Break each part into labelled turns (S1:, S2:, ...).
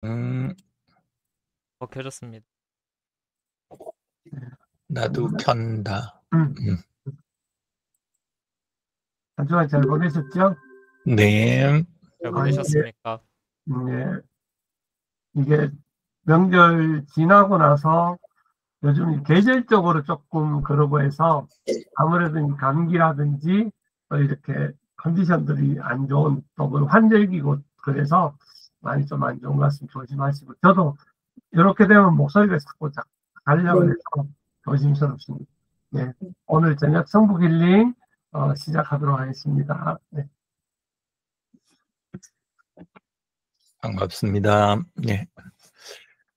S1: 음,
S2: 켜졌습니다.
S1: 나도 켠다.
S3: 음,
S1: 음,
S3: 한 주간 잘 보내셨죠?
S1: 네,
S2: 잘
S3: 이게,
S2: 보내셨습니까?
S3: 예, 이게 명절 지나고 나서 요즘 계절적으로 조금 그러고 해서 아무래도 이 감기라든지 이렇게 컨디션들이 안 좋은 또는 환절기고 그래서 많이 좀 안 좋은 것 같으면 조심하시고 저도 이렇게 되면 목소리가 자꾸 가려고 해서 조심스럽습니다. 예, 오늘 저녁 성북 힐링 시작하도록 하겠습니다. 네.
S1: 반갑습니다. 네.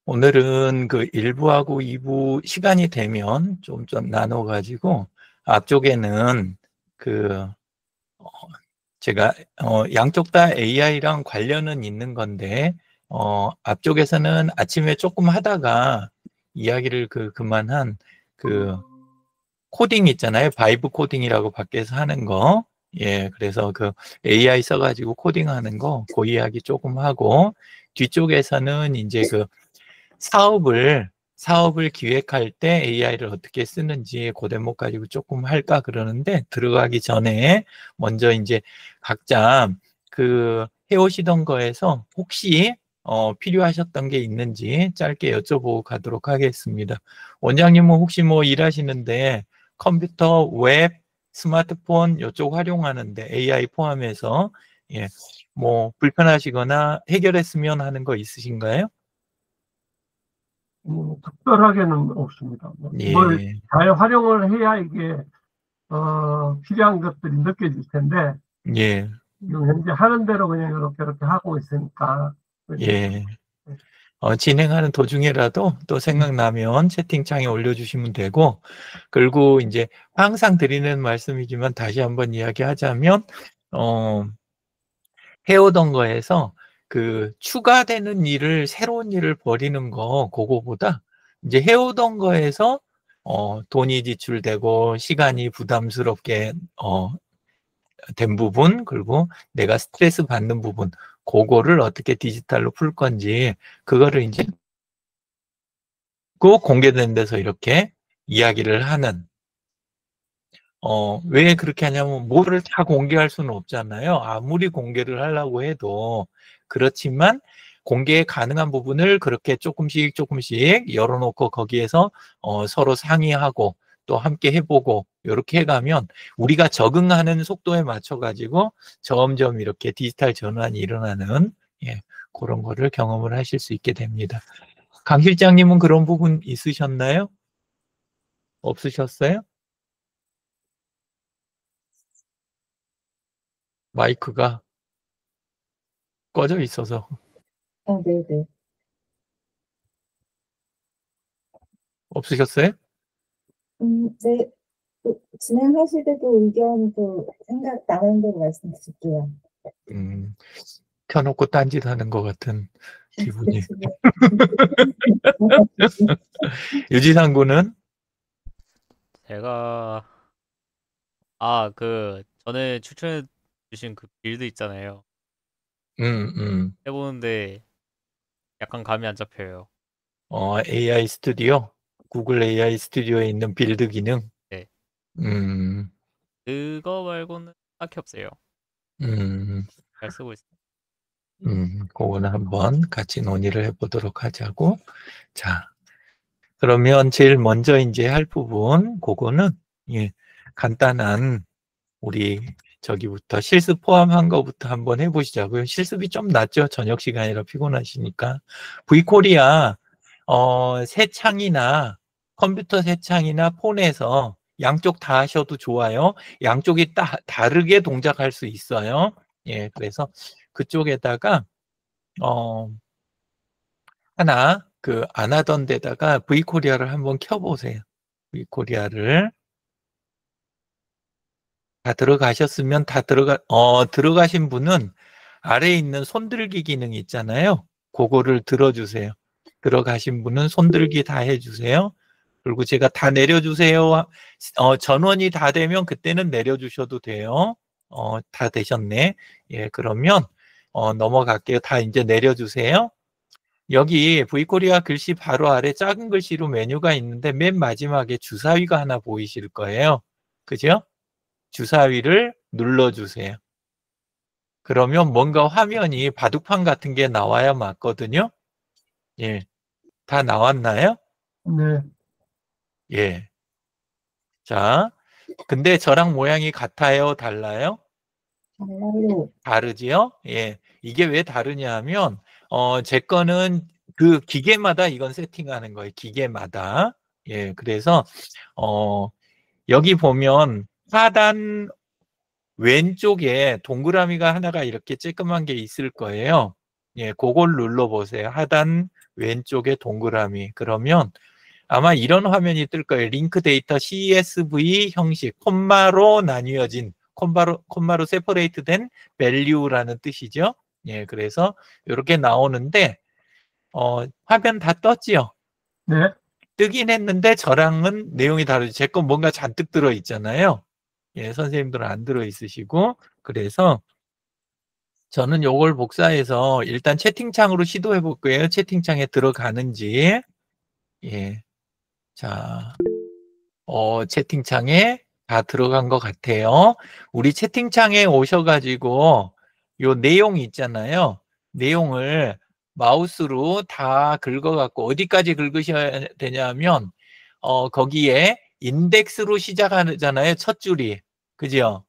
S1: 오늘은 그 1부하고 2부 시간이 되면 좀 나눠가지고 앞쪽에는 그 어, 제가 양쪽 다 AI랑 관련은 있는 건데 앞쪽에서는 아침에 조금 하다가 이야기를 그만한 그 코딩 있잖아요. 바이브 코딩이라고 밖에서 하는 거. 예, 그래서 그 AI 써가지고 코딩하는 거, 그 이야기 조금 하고, 뒤쪽에서는 이제 그 사업을 기획할 때 AI를 어떻게 쓰는지 그 대목 가지고 조금 할까 그러는데, 들어가기 전에 먼저 이제 각자 그 해오시던 거에서 혹시 필요하셨던 게 있는지 짧게 여쭤보고 가도록 하겠습니다. 원장님은 혹시 뭐 일하시는데 컴퓨터, 웹, 스마트폰 이쪽 활용하는데 AI 포함해서 예, 뭐 불편하시거나 해결했으면 하는 거 있으신가요?
S3: 특별하게는 없습니다. 뭘
S1: 예,
S3: 잘 활용을 해야 이게 필요한 것들이 느껴질 텐데
S1: 예,
S3: 지금 현재 하는 대로 그냥 이렇게 하고 있으니까 그냥
S1: 예. 진행하는 도중에라도 또 생각나면 채팅창에 올려주시면 되고, 그리고 이제 항상 드리는 말씀이지만 다시 한번 이야기하자면, 해오던 거에서 그 추가되는 일을, 새로운 일을 벌이는 거, 그거보다 이제 해오던 거에서 돈이 지출되고 시간이 부담스럽게 된 부분, 그리고 내가 스트레스 받는 부분, 그거를 어떻게 디지털로 풀 건지, 그거를 이제 그 공개된 데서 이렇게 이야기를 하는, 왜 그렇게 하냐면, 뭐를 다 공개할 수는 없잖아요. 아무리 공개를 하려고 해도. 그렇지만, 공개 가능한 부분을 그렇게 조금씩 열어놓고 거기에서 서로 상의하고 또 함께 해보고 이렇게 해가면 우리가 적응하는 속도에 맞춰가지고 점점 이렇게 디지털 전환이 일어나는 예, 그런 거를 경험을 하실 수 있게 됩니다. 강 실장님은 그런 부분 있으셨나요? 없으셨어요? 마이크가 꺼져 있어서
S4: 네네.
S1: 없으셨어요?
S4: 네. 진행하실 때도 의견도 생각 나는 대로 말씀 드릴게요.
S1: 켜놓고 딴짓하는 것 같은 기분이. 유지상 군은
S2: 제가 전에 추천해 주신 그 빌드 있잖아요. 해보는데 약간 감이 안 잡혀요.
S1: AI 스튜디오, 구글 AI 스튜디오에 있는 빌드 기능.
S2: 네.
S1: 음,
S2: 그거 말고는 딱히 없어요.
S1: 음,
S2: 잘 쓰고 있어요.
S1: 그거는 한번 같이 논의를 해보도록 하자고. 자, 그러면 제일 먼저 이제 할 부분, 그거는 예, 간단한 우리 저기부터 실습 포함한 거부터 한번 해보시자고요. 실습이 좀 낮죠. 저녁 시간이라 피곤하시니까. V코리아 새 창이나 컴퓨터 새 창이나 폰에서 양쪽 다 하셔도 좋아요. 양쪽이 다르게 동작할 수 있어요. 예, 그래서 그쪽에다가 하나 안 하던 데다가 V코리아를 한번 켜보세요. V코리아를 다 들어가셨으면 들어가신 분은 아래에 있는 손들기 기능 있잖아요. 그거를 들어주세요. 들어가신 분은 손들기 다 해주세요. 그리고 제가 다 내려주세요. 전원이 다 되면 그때는 내려주셔도 돼요. 다 되셨네. 예, 그러면 넘어갈게요. 다 이제 내려주세요. 여기 V코리아 글씨 바로 아래 작은 글씨로 메뉴가 있는데 맨 마지막에 주사위가 하나 보이실 거예요. 그죠? 주사위를 눌러주세요. 그러면 뭔가 화면이 바둑판 같은 게 나와야 맞거든요. 예. 다 나왔나요?
S3: 네.
S1: 예. 자, 근데 저랑 모양이 같아요? 달라요?
S4: 달라요.
S1: 다르지요? 예. 이게 왜 다르냐 하면, 제 거는 그 기계마다 이건 세팅하는 거예요. 기계마다. 예. 그래서, 여기 보면 하단 왼쪽에 동그라미가 하나가 이렇게 쬐끄만 게 있을 거예요. 예. 그걸 눌러보세요. 하단 왼쪽에 동그라미. 그러면 아마 이런 화면이 뜰 거예요. 링크 데이터 CSV 형식, 콤마로 나뉘어진, 콤마로 세퍼레이트 된 value라는 뜻이죠. 예, 그래서 이렇게 나오는데, 화면 다 떴지요?
S3: 네.
S1: 뜨긴 했는데 저랑은 내용이 다르죠. 제 건 뭔가 잔뜩 들어있잖아요. 예, 선생님들은 안 들어있으시고, 그래서 저는 요걸 복사해서 일단 채팅창으로 시도해 볼 거예요. 채팅창에 들어가는지. 예. 자, 채팅창에 다 들어간 것 같아요. 우리 채팅창에 오셔가지고 요 내용 있잖아요. 내용을 마우스로 다 긁어갖고 어디까지 긁으셔야 되냐면 거기에 인덱스로 시작하잖아요. 첫 줄이. 그죠?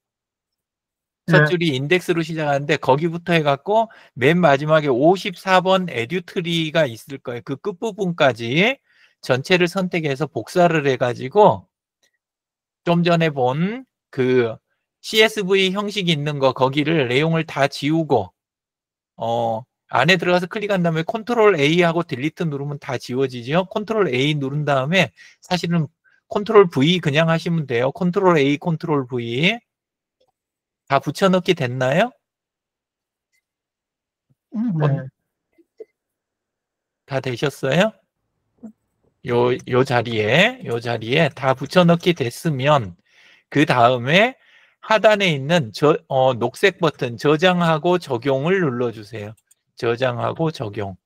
S1: 첫
S3: 네.
S1: 줄이 인덱스로 시작하는데 거기부터 해갖고 맨 마지막에 54번 에듀트리가 있을 거예요. 그 끝부분까지 전체를 선택해서 복사를 해가지고 좀 전에 본 그 CSV 형식이 있는 거 거기를 내용을 다 지우고 안에 들어가서 클릭한 다음에 컨트롤 A 하고 딜리트 누르면 다 지워지죠. 컨트롤 A 누른 다음에 사실은 컨트롤 V 그냥 하시면 돼요. 컨트롤 A, 컨트롤 V 다 붙여넣기 됐나요?
S3: 네.
S1: 다 되셨어요? 요 자리에 다 붙여넣기 됐으면 그 다음에 하단에 있는 녹색 버튼 저장하고 적용을 눌러주세요. 저장하고 적용.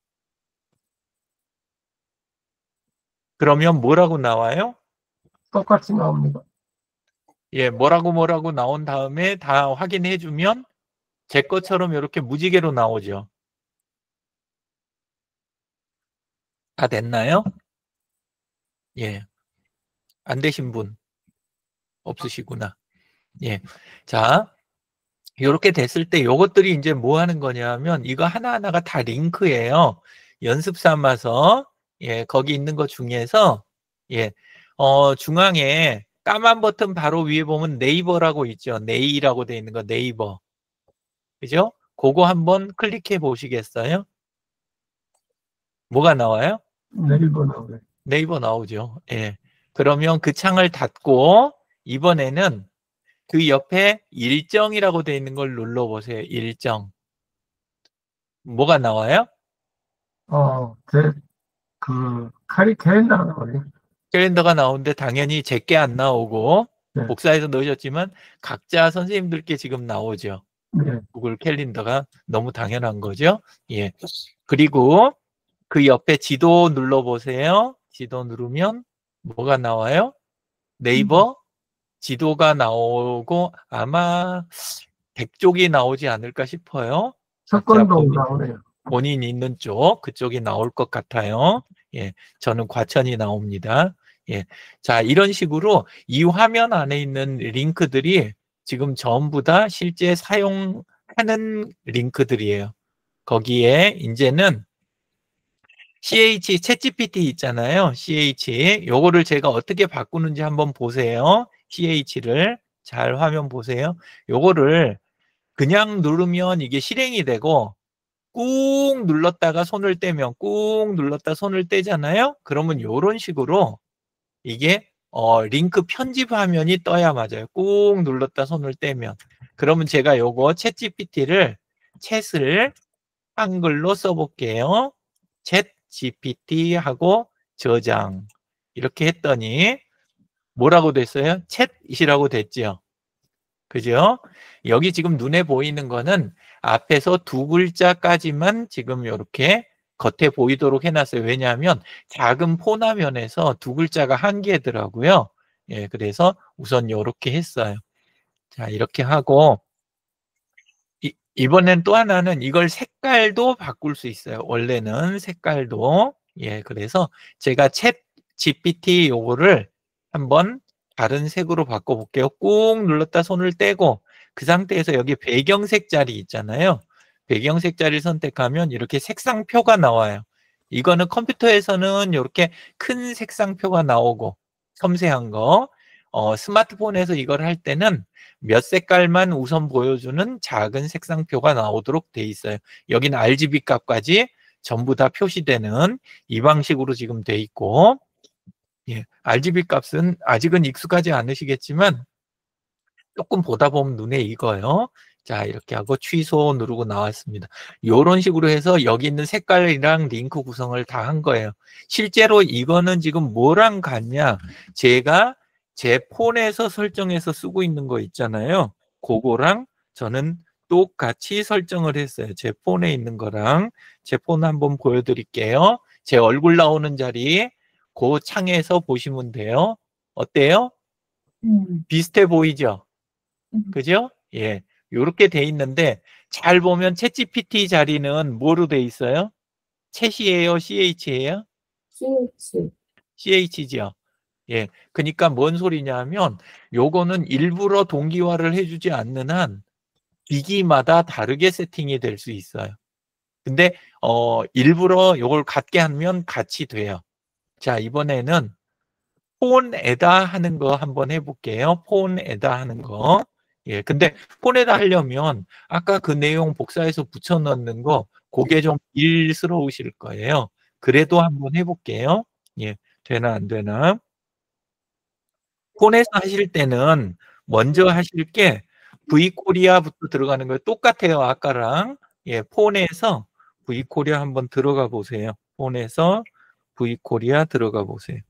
S1: 그러면 뭐라고 나와요?
S3: 똑같이 나옵니다.
S1: 예, 뭐라고 나온 다음에 다 확인해주면 제 것처럼 이렇게 무지개로 나오죠. 다 됐나요? 예. 안 되신 분 없으시구나. 예. 자, 이렇게 됐을 때 요것들이 이제 뭐 하는 거냐면 이거 하나하나가 다 링크예요. 연습 삼아서 예, 거기 있는 것 중에서 예, 중앙에 까만 버튼 바로 위에 보면 네이버라고 있죠. 네이라고 돼 있는 거 네이버. 그죠? 그거 한번 클릭해 보시겠어요? 뭐가 나와요?
S3: 네이버 나오네.
S1: 네이버 나오죠. 예. 그러면 그 창을 닫고 이번에는 그 옆에 일정이라고 돼 있는 걸 눌러보세요. 일정. 뭐가 나와요?
S3: 칼이 캘린더가 나오네.
S1: 캘린더가 나오는데 당연히 제게 안 나오고
S3: 네.
S1: 복사해서 넣으셨지만 각자 선생님들께 지금 나오죠.
S3: 네.
S1: 구글 캘린더가 너무 당연한 거죠. 예. 그리고 그 옆에 지도 눌러보세요. 지도 누르면 뭐가 나와요? 네이버 지도가 나오고 아마 백쪽이 나오지 않을까 싶어요.
S3: 석권도 나오네요.
S1: 본인 있는 쪽 그쪽이 나올 것 같아요. 예, 저는 과천이 나옵니다. 예, 자 이런 식으로 이 화면 안에 있는 링크들이 지금 전부 다 실제 사용하는 링크들이에요. 거기에 이제는 CH 챗GPT 있잖아요. CH 요거를 제가 어떻게 바꾸는지 한번 보세요. CH를 잘 화면 보세요. 요거를 그냥 누르면 이게 실행이 되고 꾹 눌렀다가 손을 떼면 꾹 눌렀다 손을 떼잖아요. 그러면 요런 식으로 이게 링크 편집 화면이 떠야 맞아요. 꾹 눌렀다 손을 떼면. 그러면 제가 요거 챗GPT를 챗을 한글로 써볼게요. 챗 GPT 하고 저장 이렇게 했더니 뭐라고 됐어요? 챗이라고 됐죠. 그죠? 여기 지금 눈에 보이는 거는 앞에서 두 글자까지만 지금 이렇게 겉에 보이도록 해놨어요. 왜냐하면 작은 폰 화면에서 두 글자가 한 개더라고요. 예, 그래서 우선 이렇게 했어요. 자, 이렇게 하고 이번엔 또 하나는 이걸 색깔도 바꿀 수 있어요. 원래는 색깔도. 예, 그래서 제가 챗 GPT 요거를 한번 다른 색으로 바꿔볼게요. 꾹 눌렀다 손을 떼고 그 상태에서 여기 배경색 자리 있잖아요. 배경색 자리를 선택하면 이렇게 색상표가 나와요. 이거는 컴퓨터에서는 이렇게 큰 색상표가 나오고 섬세한 거. 스마트폰에서 이걸 할 때는 몇 색깔만 우선 보여주는 작은 색상표가 나오도록 돼 있어요. 여기는 RGB 값까지 전부 다 표시되는 이 방식으로 지금 돼 있고, 예, RGB 값은 아직은 익숙하지 않으시겠지만 조금 보다 보면 눈에 익어요. 자, 이렇게 하고 취소 누르고 나왔습니다. 이런 식으로 해서 여기 있는 색깔이랑 링크 구성을 다 한 거예요. 실제로 이거는 지금 뭐랑 같냐? 제가 제 폰에서 설정해서 쓰고 있는 거 있잖아요. 그거랑 저는 똑같이 설정을 했어요. 제 폰에 있는 거랑. 제 폰 한번 보여드릴게요. 제 얼굴 나오는 자리 그 창에서 보시면 돼요. 어때요? 비슷해 보이죠? 그죠? 예. 요렇게 돼 있는데 잘 보면 챗GPT 자리는 뭐로 돼 있어요? 챗이에요? CH예요?
S4: CH.
S1: CH죠. 예. 그러니까 뭔 소리냐면 요거는 일부러 동기화를 해주지 않는 한 기기마다 다르게 세팅이 될 수 있어요. 근데 일부러 요걸 같게 하면 같이 돼요. 자, 이번에는 폰에다 하는 거 한번 해볼게요. 폰에다 하는 거. 예, 근데 폰에다 하려면 아까 그 내용 복사해서 붙여넣는 거 그게 좀 일스러우실 거예요. 그래도 한번 해볼게요. 예, 되나 안 되나? 폰에서 하실 때는 먼저 하실 게 V코리아부터 들어가는 거예요. 똑같아요, 아까랑. 예, 폰에서 V코리아 한번 들어가 보세요. 폰에서 V코리아 들어가 보세요.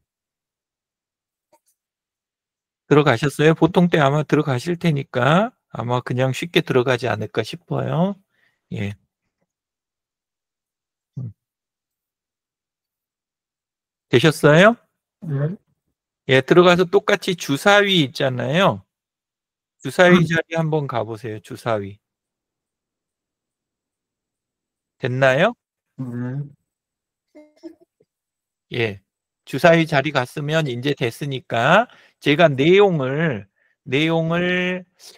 S1: 들어가셨어요? 보통 때 아마 들어가실 테니까 아마 그냥 쉽게 들어가지 않을까 싶어요. 예. 되셨어요?
S3: 네.
S1: 예, 들어가서 똑같이 주사위 있잖아요. 주사위 자리 한번 가보세요. 주사위. 됐나요?
S3: 네.
S1: 예. 주사위 자리 갔으면 이제 됐으니까 제가 내용을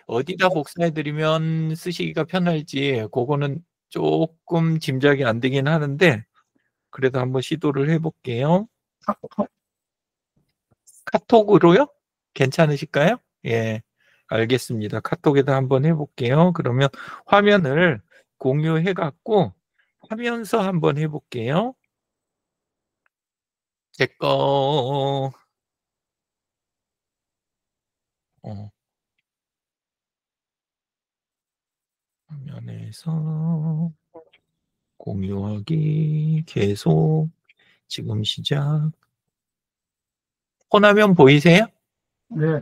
S1: 어디다 복사해드리면 쓰시기가 편할지 그거는 조금 짐작이 안 되긴 하는데 그래도 한번 시도를 해볼게요. 카톡으로요? 괜찮으실까요? 예, 알겠습니다. 카톡에다 한번 해볼게요. 그러면 화면을 공유해갖고 하면서 한번 해볼게요. 제 거, 화면에서 공유하기 계속 지금 시작. 폰화면 보이세요?
S3: 네.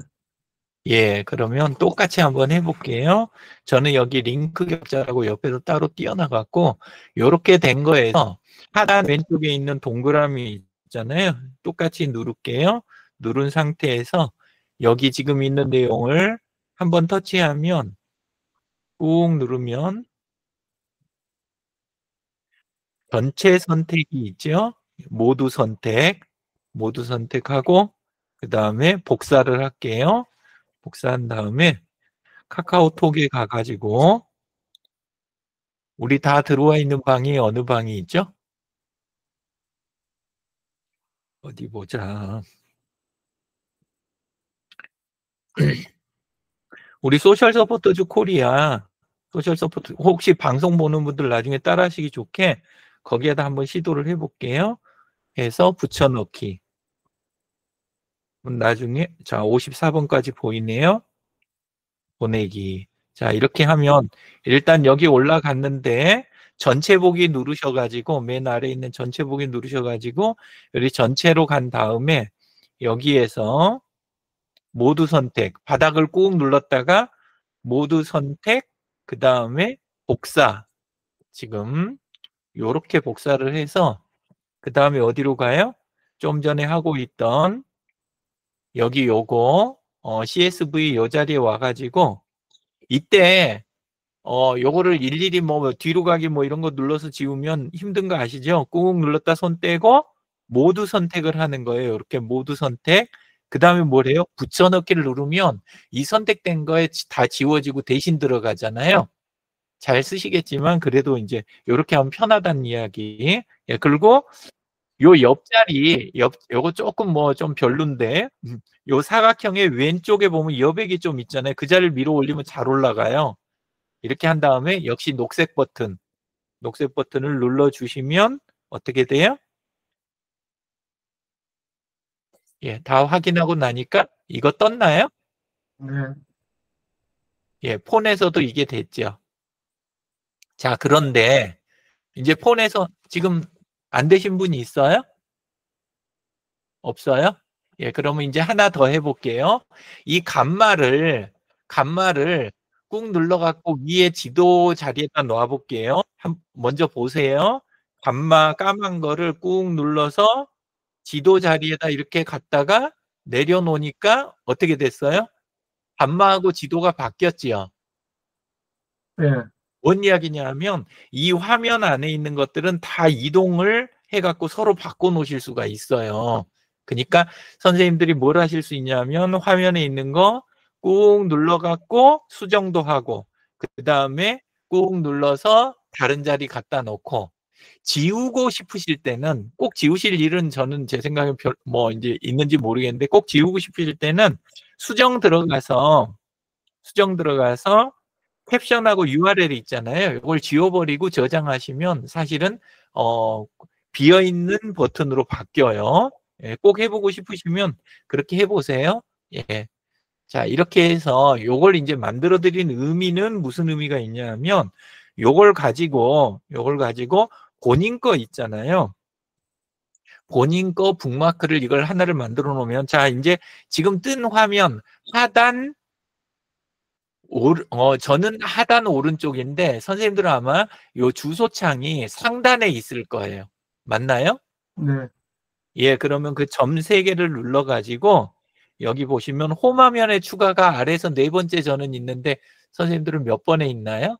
S1: 예, 그러면 똑같이 한번 해볼게요. 저는 여기 링크 격자라고 옆에서 따로 띄어나갔고 이렇게 된 거에서 하단 왼쪽에 있는 동그라미 있잖아요. 똑같이 누를게요. 누른 상태에서 여기 지금 있는 내용을 한번 터치하면 꾹 누르면 전체 선택이 있죠. 모두 선택하고 그 다음에 복사를 할게요. 복사한 다음에 카카오톡에 가가지고 우리 다 들어와 있는 방이 어느 방이 있죠? 어디 보자. 우리 소셜 서포터즈 코리아 소셜 서포트 혹시 방송 보는 분들 나중에 따라하시기 좋게 거기에다 한번 시도를 해볼게요. 해서 붙여넣기. 나중에 자 54번까지 보이네요. 보내기. 자 이렇게 하면 일단 여기 올라갔는데 전체 보기 누르셔가지고 맨 아래에 있는 전체 보기 누르셔가지고 여기 전체로 간 다음에 여기에서 모두 선택 바닥을 꾹 눌렀다가 모두 선택 그 다음에 복사 지금 요렇게 복사를 해서 그 다음에 어디로 가요? 좀 전에 하고 있던 여기 요거 CSV 요 자리에 와가지고 이때 요거를 일일이 뭐 뒤로 가기 뭐 이런 거 눌러서 지우면 힘든 거 아시죠? 꾹 눌렀다 손 떼고 모두 선택을 하는 거예요. 이렇게 모두 선택. 그 다음에 뭐래요? 붙여넣기를 누르면 이 선택된 거에 다 지워지고 대신 들어가잖아요. 잘 쓰시겠지만 그래도 이제 이렇게 하면 편하다는 이야기. 예, 그리고 요 옆자리 요거 조금 뭐 좀 별론데 요 사각형의 왼쪽에 보면 여백이 좀 있잖아요. 그 자리를 밀어 올리면 잘 올라가요. 이렇게 한 다음에 역시 녹색 버튼을 눌러 주시면 어떻게 돼요? 예, 다 확인하고 나니까 이거 떴나요?
S3: 네.
S1: 예, 폰에서도 이게 됐죠. 자, 그런데 이제 폰에서 지금 안 되신 분이 있어요? 없어요? 예, 그러면 이제 하나 더 해볼게요. 이 간말을 꾹 눌러갖고 위에 지도 자리에다 놓아볼게요. 먼저 보세요. 간마 까만 거를 꾹 눌러서 지도 자리에다 이렇게 갖다가 내려놓으니까 어떻게 됐어요? 간마하고 지도가 바뀌었지요.
S3: 네.
S1: 뭔 이야기냐면 이 화면 안에 있는 것들은 다 이동을 해갖고 서로 바꿔놓으실 수가 있어요. 그러니까 선생님들이 뭘 하실 수 있냐면 화면에 있는 거 꾹 눌러갖고 수정도 하고 그 다음에 꾹 눌러서 다른 자리 갖다 놓고 지우고 싶으실 때는 꼭 지우실 일은 저는 제 생각에 뭐 이제 있는지 모르겠는데 꼭 지우고 싶으실 때는 수정 들어가서 캡션하고 URL이 있잖아요. 이걸 지워버리고 저장하시면 사실은 비어있는 버튼으로 바뀌어요. 예, 꼭 해보고 싶으시면 그렇게 해보세요. 예. 자, 이렇게 해서 요걸 이제 만들어 드린 의미는 무슨 의미가 있냐면 요걸 가지고 본인 거 있잖아요. 본인 거 북마크를 이걸 하나를 만들어 놓으면 자, 이제 지금 뜬 화면 하단 저는 하단 오른쪽인데 선생님들은 아마 요 주소창이 상단에 있을 거예요. 맞나요?
S3: 네.
S1: 예, 그러면 그 점 3개를 눌러가지고 여기 보시면 홈 화면에 추가가 아래에서 4번째 저는 있는데 선생님들은 몇 번에 있나요?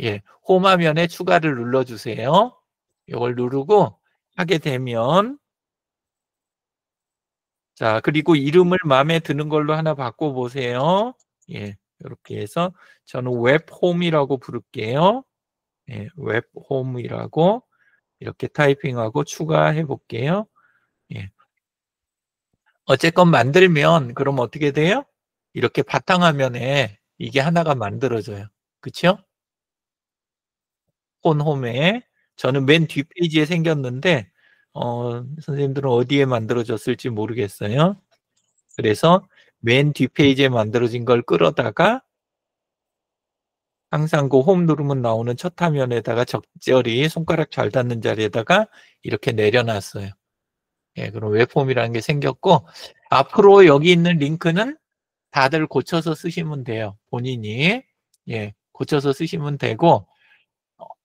S1: 예, 홈 화면에 추가를 눌러주세요. 이걸 누르고 하게 되면 자, 그리고 이름을 마음에 드는 걸로 하나 바꿔보세요. 예, 이렇게 해서 저는 웹홈이라고 부를게요. 예, 웹홈이라고 이렇게 타이핑하고 추가해 볼게요. 예. 어쨌건 만들면 그럼 어떻게 돼요? 이렇게 바탕화면에 이게 하나가 만들어져요. 그쵸? 홈에 저는 맨 뒷페이지에 생겼는데 선생님들은 어디에 만들어졌을지 모르겠어요. 그래서 맨 뒷페이지에 만들어진 걸 끌어다가 항상 그 홈 누르면 나오는 첫 화면에다가 적절히 손가락 잘 닿는 자리에다가 이렇게 내려놨어요. 예, 그럼 웹폼이라는 게 생겼고 앞으로 여기 있는 링크는 다들 고쳐서 쓰시면 돼요. 본인이. 예, 고쳐서 쓰시면 되고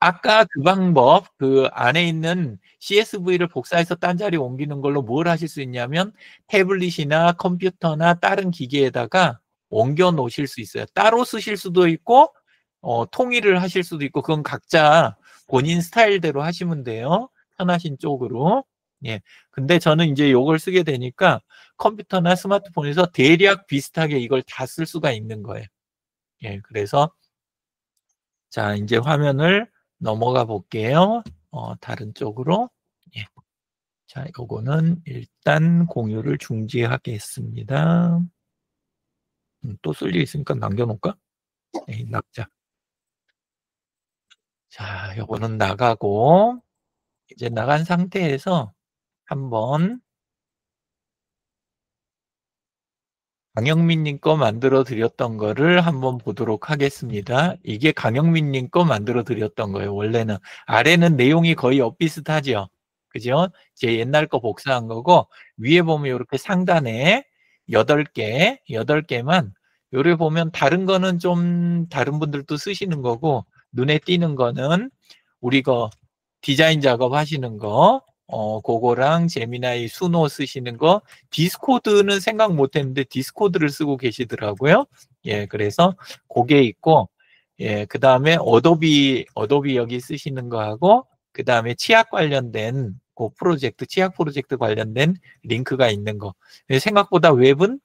S1: 아까 그 방법, 그 안에 있는 CSV를 복사해서 딴 자리에 옮기는 걸로 뭘 하실 수 있냐면 태블릿이나 컴퓨터나 다른 기계에다가 옮겨 놓으실 수 있어요. 따로 쓰실 수도 있고 통일을 하실 수도 있고 그건 각자 본인 스타일대로 하시면 돼요. 편하신 쪽으로. 예. 근데 저는 이제 이걸 쓰게 되니까 컴퓨터나 스마트폰에서 대략 비슷하게 이걸 다 쓸 수가 있는 거예요. 예. 그래서 자, 이제 화면을 넘어가 볼게요. 다른 쪽으로. 예. 자, 요거는 일단 공유를 중지하겠습니다. 또 쓸 일 있으니까 남겨놓을까? 네, 낙자. 자, 요거는 나가고 이제 나간 상태에서 한번 강영민님 거 만들어 드렸던 거를 한번 보도록 하겠습니다. 이게 강영민님 거 만들어 드렸던 거예요. 원래는 아래는 내용이 거의 엇비슷하죠. 그죠? 제 옛날 거 복사한 거고 위에 보면 이렇게 상단에 8개만 요래 보면 다른 거는 좀 다른 분들도 쓰시는 거고 눈에 띄는 거는 우리가 디자인 작업 하시는 거, 그거랑 제미나이 수노 쓰시는 거, 디스코드는 생각 못 했는데 디스코드를 쓰고 계시더라고요. 예, 그래서 그게 있고, 예, 그 다음에 어도비 여기 쓰시는 거하고, 그 다음에 치약 관련된 그 프로젝트, 치약 프로젝트 관련된 링크가 있는 거. 생각보다 웹은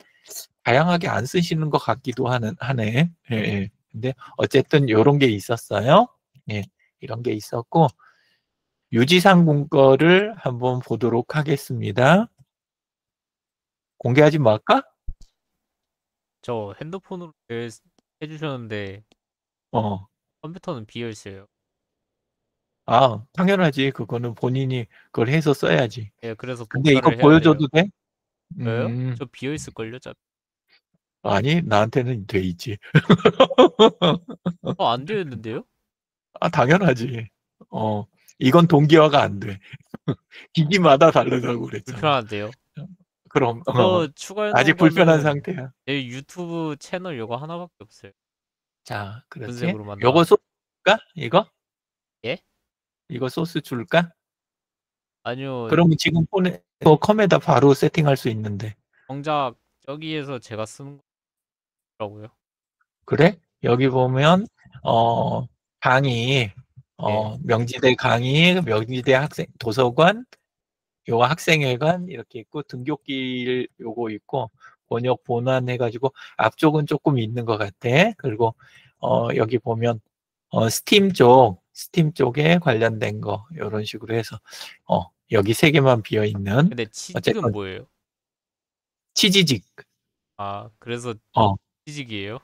S1: 다양하게 안 쓰시는 것 같기도 하네. 예, 예. 근데 어쨌든 이런 게 있었어요. 예, 이런 게 있었고, 유지상 거를 한번 보도록 하겠습니다. 공개하지 말까?
S2: 저 핸드폰으로 해주셨는데
S1: 어.
S2: 컴퓨터는 비어 있어요.
S1: 아, 당연하지. 그거는 본인이 그걸 해서 써야지.
S2: 예, 그래서
S1: 근데 이거
S2: 복사를 해야 돼요.
S1: 보여줘도 돼?
S2: 왜요? 저 비어 있을걸요?
S1: 아니, 나한테는 돼 있지.
S2: 안 되어 있는데요?
S1: 아, 당연하지. 이건 동기화가 안 돼. 기기마다 다르다고 그랬잖아.
S2: 불편한데요?
S1: 그럼,
S2: 저 추가해
S1: 아직
S2: 놓은
S1: 불편한
S2: 거는
S1: 상태야.
S2: 내 유튜브 채널 요거 하나밖에 없어요.
S1: 자, 그렇지.
S2: 분색으로 만들어.
S1: 요거 소스 줄까? 이거?
S2: 예?
S1: 이거 소스 줄까?
S2: 아니요.
S1: 그러면 지금 폰에, 컴에다 바로 세팅할 수 있는데.
S2: 정작 저기에서 제가 쓰는 거라고요.
S1: 그래? 여기 보면, 강의,
S2: 예.
S1: 명지대 강의, 명지대 학생, 도서관, 요거 학생회관 이렇게 있고, 등굣길 요거 있고, 번역 본안 해가지고, 앞쪽은 조금 있는 것 같아. 그리고, 여기 보면, 스팀 쪽에 관련된 거, 요런 식으로 해서, 여기 세 개만 비어 있는,
S2: 근데 치직은
S1: 어쨌건,
S2: 뭐예요?
S1: 치지직,
S2: 아, 그래서
S1: 어,
S2: 치직이에요?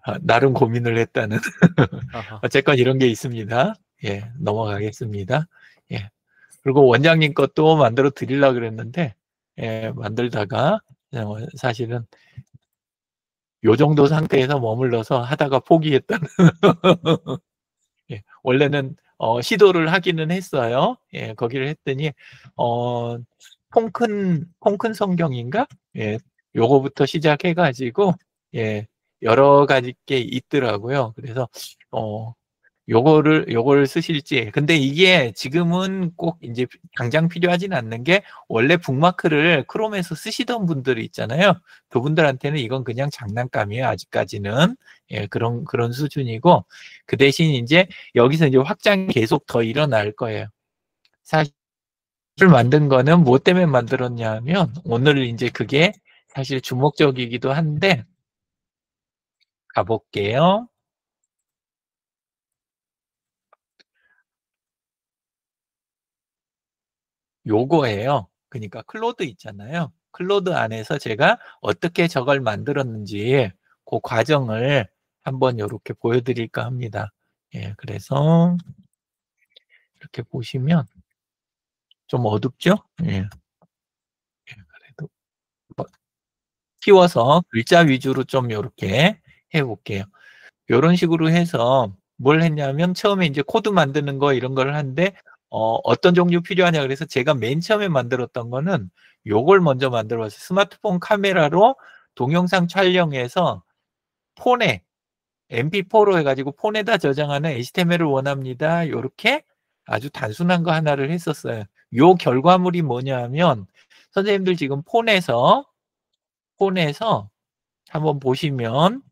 S1: 아, 나름 고민을 했다는.
S2: 하하.
S1: 어쨌건 이런 게 있습니다. 예, 넘어가겠습니다. 예. 그리고 원장님 것도 만들어 드리려고 그랬는데, 예, 만들다가, 사실은 요 정도 상태에서 머물러서 하다가 포기했다는. 예, 원래는, 시도를 하기는 했어요. 예, 거기를 했더니, 통 큰 성경인가? 예, 요거부터 시작해가지고, 예, 여러 가지 게 있더라고요. 그래서, 요거를 쓰실지. 근데 이게 지금은 꼭 이제 당장 필요하진 않는 게, 원래 북마크를 크롬에서 쓰시던 분들이 있잖아요. 그분들한테는 이건 그냥 장난감이에요. 아직까지는. 예, 그런 수준이고, 그 대신 이제 여기서 이제 확장이 계속 더 일어날 거예요. 사실 만든 거는 뭐 때문에 만들었냐 하면, 오늘 이제 그게 사실 주목적이기도 한데, 가볼게요. 요거예요. 그러니까 클로드 있잖아요. 클로드 안에서 제가 어떻게 저걸 만들었는지 그 과정을 한번 이렇게 보여드릴까 합니다. 예, 그래서 이렇게 보시면 좀 어둡죠? 예, 그래도 키워서 글자 위주로 좀 이렇게 해볼게요. 이런 식으로 해서 뭘 했냐면 처음에 이제 코드 만드는 거 이런 걸 하는데 어떤 종류 필요하냐 그래서 제가 맨 처음에 만들었던 거는 요걸 먼저 만들어 봤어요. 스마트폰 카메라로 동영상 촬영해서 폰에 MP4로 해가지고 폰에다 저장하는 HTML을 원합니다. 요렇게 아주 단순한 거 하나를 했었어요. 요 결과물이 뭐냐 하면 선생님들 지금 폰에서 한번 보시면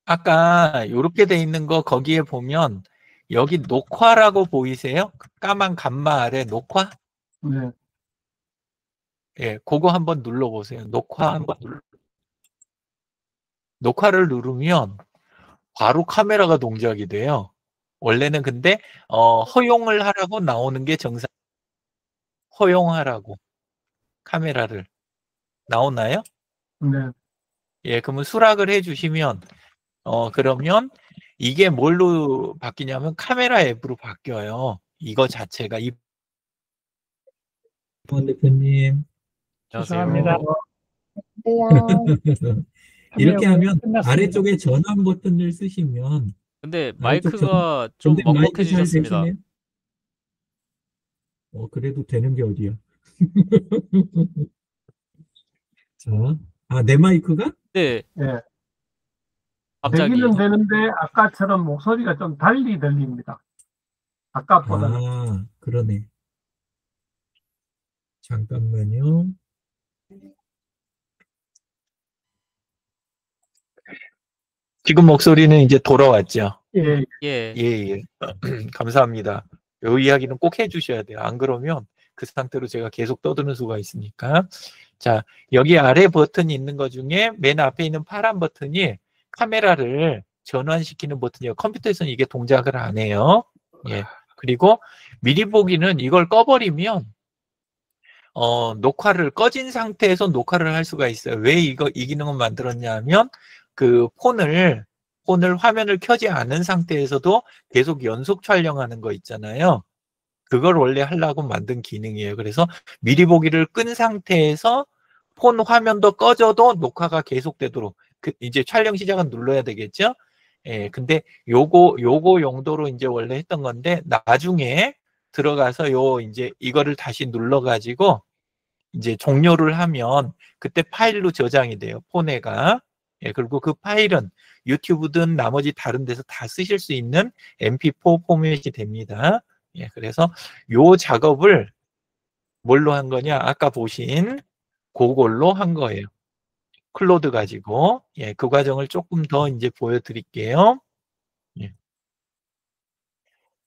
S1: 아까 이렇게 돼 있는 거 거기에 보면 여기 녹화라고 보이세요? 까만 감마 아래 녹화?
S3: 네.
S1: 예, 그거 한번 눌러보세요. 녹화를 누르면 바로 카메라가 동작이 돼요. 원래는 근데 허용을 하라고 나오는 게 정상. 허용하라고 카메라를 나오나요?
S3: 네.
S1: 예, 그러면 수락을 해주시면 그러면 이게 뭘로 바뀌냐면 카메라 앱으로 바뀌어요. 이거 자체가 대표님
S2: 안녕하세요.
S4: 안녕하세요.
S1: 이렇게 하면 아래쪽에 전환 버튼을 쓰시면
S2: 근데
S1: 아래쪽
S2: 마이크가 좀
S1: 근데 마이크 잘
S2: 먹먹해지셨습니다.
S1: 되시네요. 그래도 되는 게 어디야? 자, 내 마이크가?
S2: 네,
S3: 예.
S2: 갑자기
S3: 되기는 되는데 아까처럼 목소리가 좀 달리 들립니다. 아까보다는.
S1: 아, 그러네. 잠깐만요. 지금 목소리는 이제 돌아왔죠?
S3: 예,
S2: 예,
S1: 예, 예. 감사합니다. 이 이야기는 꼭 해주셔야 돼요. 안 그러면 그 상태로 제가 계속 떠드는 수가 있으니까. 자, 여기 아래 버튼이 있는 것 중에 맨 앞에 있는 파란 버튼이 카메라를 전환시키는 버튼이에요. 컴퓨터에서는 이게 동작을 안 해요. 예. 그리고 미리 보기는 이걸 꺼버리면 녹화를 꺼진 상태에서 녹화를 할 수가 있어요. 왜 이 기능을 만들었냐 하면 그 폰을 화면을 켜지 않은 상태에서도 계속 연속 촬영하는 거 있잖아요. 그걸 원래 하려고 만든 기능이에요. 그래서 미리 보기를 끈 상태에서 폰 화면도 꺼져도 녹화가 계속되도록 이제 촬영 시작은 눌러야 되겠죠? 예, 근데 요거 용도로 이제 원래 했던 건데 나중에 들어가서 이제 이거를 다시 눌러가지고 이제 종료를 하면 그때 파일로 저장이 돼요. 폰에가. 예, 그리고 그 파일은 유튜브든 나머지 다른 데서 다 쓰실 수 있는 mp4 포맷이 됩니다. 예, 그래서 요 작업을 뭘로 한 거냐? 아까 보신 그걸로 한 거예요. 클로드 가지고. 예, 그 과정을 조금 더 이제 보여드릴게요. 예.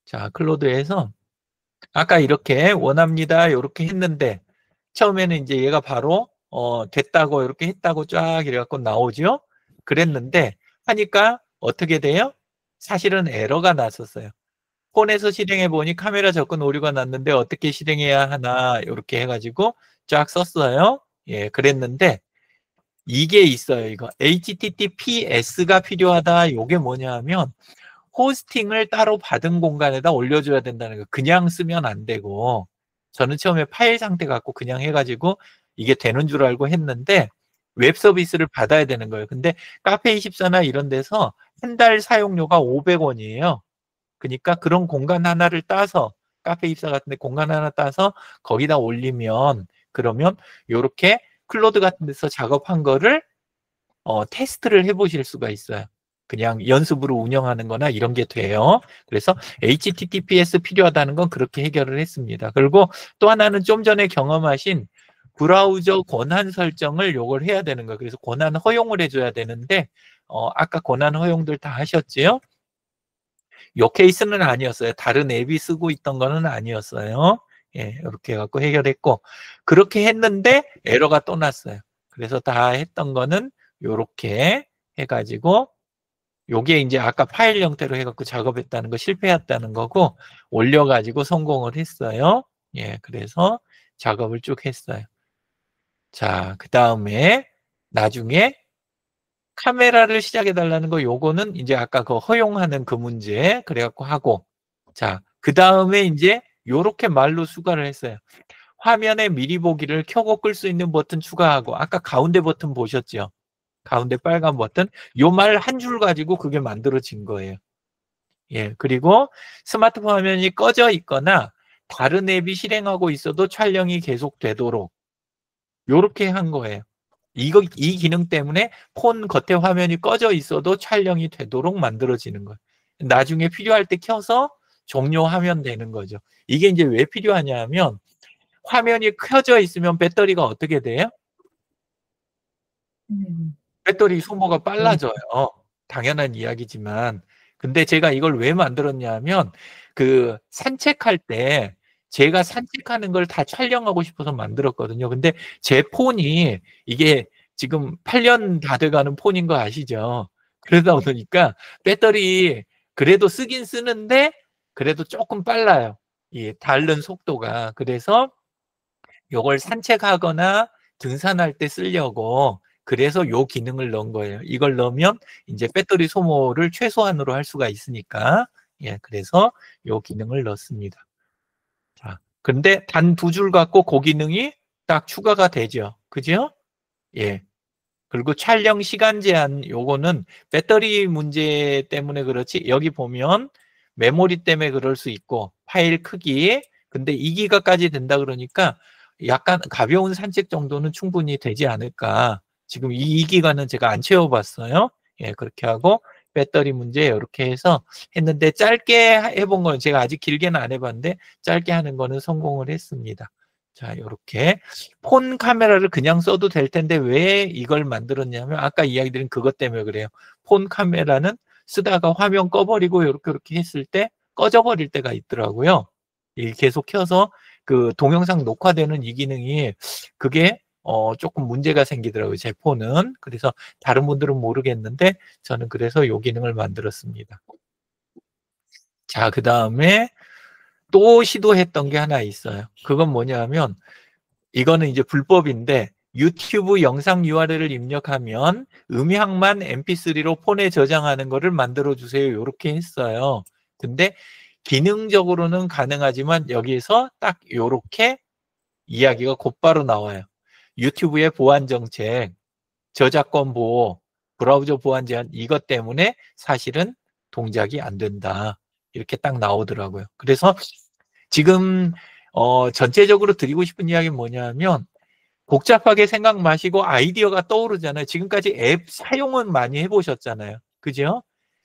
S1: 자, 클로드에서 아까 이렇게 원합니다. 이렇게 했는데 처음에는 이제 얘가 바로 됐다고 이렇게 했다고 쫙 이래갖고 나오죠. 그랬는데 하니까 어떻게 돼요? 사실은 에러가 났었어요. 폰에서 실행해 보니 카메라 접근 오류가 났는데 어떻게 실행해야 하나 이렇게 해가지고 쫙 썼어요. 예, 그랬는데 이게 있어요. 이거 HTTPS가 필요하다. 이게 뭐냐 하면 호스팅을 따로 받은 공간에다 올려줘야 된다는 거. 그냥 쓰면 안 되고 저는 처음에 파일 상태 갖고 그냥 해가지고 이게 되는 줄 알고 했는데 웹 서비스를 받아야 되는 거예요. 근데 카페24나 이런 데서 한 달 사용료가 500원이에요. 그러니까 그런 공간 하나를 따서 카페24 같은 데 공간 하나 따서 거기다 올리면 그러면 이렇게 클로드 같은 데서 작업한 거를 테스트를 해보실 수가 있어요. 그냥 연습으로 운영하는 거나 이런 게 돼요. 그래서 HTTPS 필요하다는 건 그렇게 해결을 했습니다. 그리고 또 하나는 좀 전에 경험하신 브라우저 권한 설정을 요걸 해야 되는 거예요. 그래서 권한 허용을 해줘야 되는데 아까 권한 허용들 다 하셨지요? 요 케이스는 아니었어요. 다른 앱이 쓰고 있던 거는 아니었어요. 예, 이렇게 해갖고 해결했고 그렇게 했는데 에러가 또 났어요. 그래서 다 했던 거는 요렇게 해가지고 요게 이제 아까 파일 형태로 해갖고 작업했다는 거 실패했다는 거고 올려가지고 성공을 했어요. 예, 그래서 작업을 쭉 했어요. 자, 그 다음에 나중에 카메라를 시작해 달라는 거 요거는 이제 아까 그 허용하는 그 문제 그래갖고 하고 자, 그 다음에 이제 요렇게 말로 추가를 했어요. 화면에 미리 보기를 켜고 끌 수 있는 버튼 추가하고 아까 가운데 버튼 보셨죠? 가운데 빨간 버튼 요 말 한 줄 가지고 그게 만들어진 거예요. 예, 그리고 스마트폰 화면이 꺼져 있거나 다른 앱이 실행하고 있어도 촬영이 계속되도록 요렇게 한 거예요. 이 기능 때문에 폰 겉에 화면이 꺼져 있어도 촬영이 되도록 만들어지는 거예요. 나중에 필요할 때 켜서 종료하면 되는 거죠. 이게 이제 왜 필요하냐 하면 화면이 켜져 있으면 배터리가 어떻게 돼요? 배터리 소모가 빨라져요. 당연한 이야기지만. 근데 제가 이걸 왜 만들었냐 하면 그 산책할 때 제가 산책하는 걸 다 촬영하고 싶어서 만들었거든요. 근데 제 폰이 이게 지금 8년 다 돼가는 폰인 거 아시죠? 그러다 보니까 배터리 그래도 쓰긴 쓰는데 그래도 조금 빨라요. 이 다른 속도가. 그래서 요걸 산책하거나 등산할 때 쓰려고 그래서 요 기능을 넣은 거예요. 이걸 넣으면 이제 배터리 소모를 최소한으로 할 수가 있으니까. 예, 그래서 요 기능을 넣습니다. 자, 근데 단 2줄 갖고 그 기능이 딱 추가가 되죠. 그죠? 예. 그리고 촬영 시간 제한 요거는 배터리 문제 때문에 그렇지 여기 보면 메모리 때문에 그럴 수 있고 파일 크기 근데 2기가까지 된다 그러니까 약간 가벼운 산책 정도는 충분히 되지 않을까. 지금 이 2기가는 제가 안 채워봤어요. 예, 그렇게 하고 배터리 문제 이렇게 해서 했는데 짧게 해본 건 제가 아직 길게는 안 해봤는데 짧게 하는 거는 성공을 했습니다. 자, 이렇게 폰 카메라를 그냥 써도 될 텐데 왜 이걸 만들었냐면 아까 이야기 드린 그것 때문에 그래요. 폰 카메라는 쓰다가 화면 꺼버리고 이렇게 했을 때 꺼져버릴 때가 있더라고요. 계속 켜서 그 동영상 녹화되는 이 기능이 그게 조금 문제가 생기더라고요. 제 폰은. 그래서 다른 분들은 모르겠는데 저는 그래서 이 기능을 만들었습니다. 자, 그 다음에 또 시도했던 게 하나 있어요. 그건 뭐냐면 이거는 이제 불법인데 유튜브 영상 URL을 입력하면 음향만 mp3로 폰에 저장하는 거를 만들어 주세요. 이렇게 했어요. 근데 기능적으로는 가능하지만 여기에서 딱 이렇게 이야기가 곧바로 나와요. 유튜브의 보안 정책, 저작권 보호, 브라우저 보안 제한 이것 때문에 사실은 동작이 안 된다. 이렇게 딱 나오더라고요. 그래서 지금 전체적으로 드리고 싶은 이야기는 뭐냐면 복잡하게 생각 마시고 아이디어가 떠오르잖아요. 지금까지 앱 사용은 많이 해보셨잖아요. 그죠?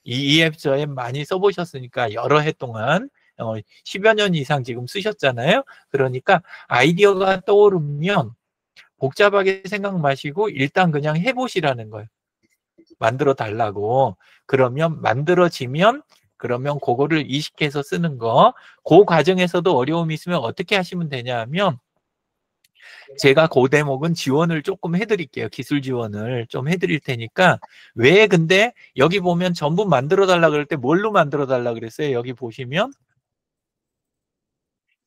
S1: 이 앱 저 앱 많이 써보셨으니까 여러 해 동안 10여 년 이상 지금 쓰셨잖아요. 그러니까 아이디어가 떠오르면 복잡하게 생각 마시고 일단 그냥 해보시라는 거예요. 만들어 달라고. 그러면 만들어지면 그러면 그거를 이식해서 쓰는 거. 그 과정에서도 어려움이 있으면 어떻게 하시면 되냐 하면 제가 그 대목은 지원을 조금 해드릴게요. 기술 지원을 좀 해드릴 테니까. 왜 근데 여기 보면 전부 만들어 달라 그럴 때 뭘로 만들어 달라 그랬어요? 여기 보시면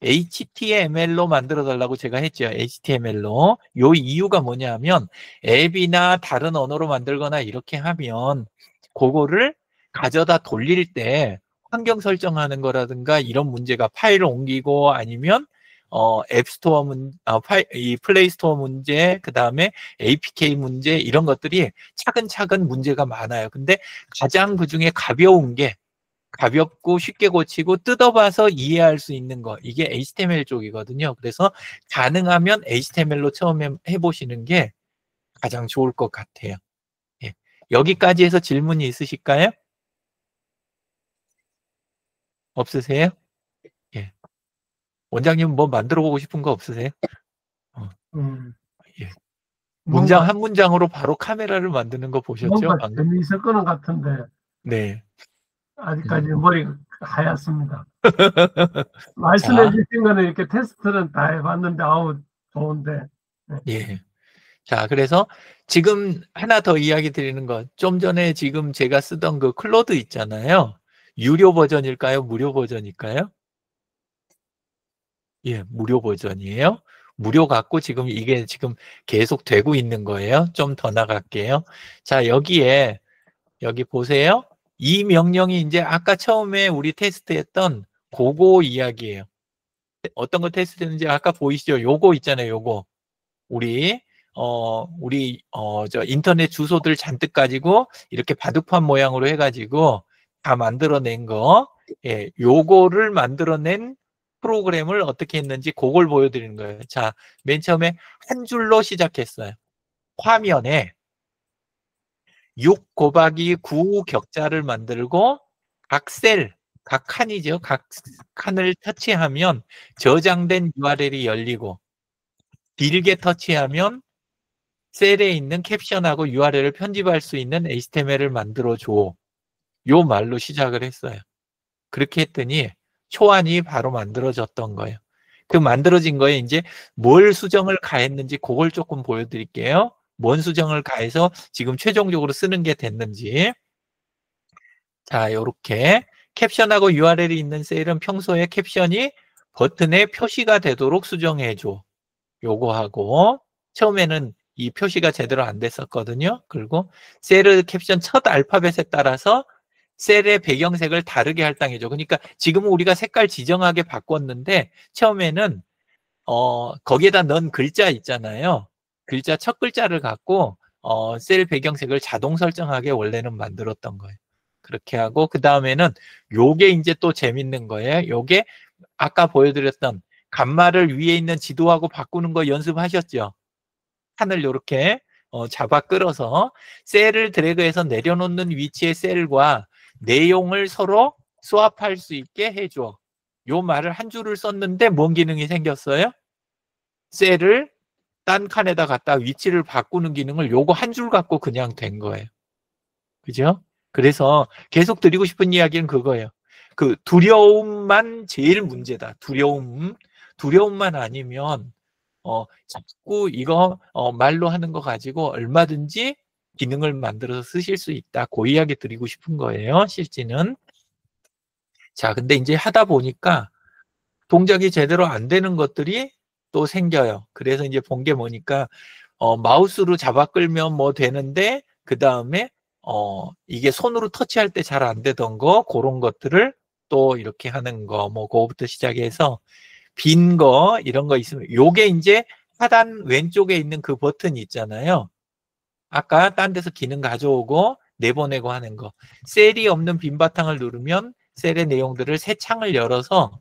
S1: HTML로 만들어 달라고 제가 했죠. HTML로. 요 이유가 뭐냐면 앱이나 다른 언어로 만들거나 이렇게 하면 그거를 가져다 돌릴 때 환경 설정하는 거라든가 이런 문제가 파일을 옮기고 아니면 앱스토어 이 플레이스토어 문제, 그 다음에 APK 문제 이런 것들이 차근차근 문제가 많아요. 근데 가장 그중에 가벼운 게 가볍고 쉽게 고치고 뜯어봐서 이해할 수 있는 거 이게 HTML 쪽이거든요. 그래서 가능하면 HTML로 처음에 해보시는 게 가장 좋을 것 같아요. 예. 여기까지 해서 질문이 있으실까요? 없으세요? 예. 원장님 뭐 만들어 보고 싶은 거 없으세요? 예. 문장 한 문장으로 바로 카메라를 만드는 거 보셨죠?
S3: 뭔가
S1: 방금?
S3: 재미있을 거는 같은데
S1: 네.
S3: 아직까지 머리가 하얗습니다. 말씀해
S1: 자.
S3: 주신 거는 이렇게 테스트는 다 해봤는데 아우 좋은데.
S1: 예. 자, 그래서 지금 하나 더 이야기 드리는 것. 좀 전에 지금 제가 쓰던 그 클로드 있잖아요. 유료 버전일까요? 무료 버전일까요? 예, 무료 버전이에요. 무료 갖고 지금 이게 지금 계속 되고 있는 거예요. 좀 더 나갈게요. 자, 여기 보세요. 이 명령이 이제 아까 처음에 우리 테스트했던 그거 이야기예요. 어떤 거 테스트했는지 아까 보이시죠? 요거 있잖아요. 요거. 우리 저 인터넷 주소들 잔뜩 가지고 이렇게 바둑판 모양으로 해가지고 다 만들어낸 거, 예, 요거를 만들어낸 프로그램을 어떻게 했는지 그걸 보여드리는 거예요. 자, 맨 처음에 한 줄로 시작했어요. 화면에 6 곱하기 9 격자를 만들고 각 셀, 각 칸이죠. 각 칸을 터치하면 저장된 URL이 열리고 길게 터치하면 셀에 있는 캡션하고 URL을 편집할 수 있는 HTML을 만들어줘. 요 말로 시작을 했어요. 그렇게 했더니 초안이 바로 만들어졌던 거예요. 그 만들어진 거에 이제 뭘 수정을 가했는지 그걸 조금 보여드릴게요. 뭔 수정을 가해서 지금 최종적으로 쓰는 게 됐는지. 자, 요렇게 캡션하고 URL이 있는 셀은 평소에 캡션이 버튼에 표시가 되도록 수정해줘. 요거 하고 처음에는 이 표시가 제대로 안 됐었거든요. 그리고 셀의 캡션 첫 알파벳에 따라서 셀의 배경색을 다르게 할당해줘. 그러니까 지금은 우리가 색깔 지정하게 바꿨는데 처음에는 거기에다 넣은 글자 있잖아요. 글자 첫 글자를 갖고 셀 배경색을 자동 설정하게 원래는 만들었던 거예요. 그렇게 하고 그 다음에는 요게 이제 또 재밌는 거예요. 요게 아까 보여드렸던 간말을 위에 있는 지도하고 바꾸는 거 연습하셨죠? 칸을 요렇게 잡아 끌어서 셀을 드래그해서 내려놓는 위치의 셀과 내용을 서로 스왑할 수 있게 해줘. 요 말을 한 줄을 썼는데 뭔 기능이 생겼어요? 셀을 딴 칸에다 갖다 위치를 바꾸는 기능을 요거 한 줄 갖고 그냥 된 거예요. 그죠? 그래서 계속 드리고 싶은 이야기는 그거예요. 그 두려움만 제일 문제다. 두려움만 아니면 자꾸 이거 말로 하는 거 가지고 얼마든지 기능을 만들어서 쓰실 수 있다. 그 이야기 드리고 싶은 거예요. 실제는. 자, 근데 이제 하다 보니까 동작이 제대로 안 되는 것들이 또 생겨요. 그래서 이제 본 게 뭐니까 마우스로 잡아 끌면 뭐 되는데 그 다음에 이게 손으로 터치할 때 잘 안 되던 거 그런 것들을 또 이렇게 하는 거 뭐 그거부터 시작해서 빈 거 이런 거 있으면 요게 이제 하단 왼쪽에 있는 그 버튼이 있잖아요. 아까 딴 데서 기능 가져오고 내보내고 하는 거. 셀이 없는 빈 바탕을 누르면 셀의 내용들을 새 창을 열어서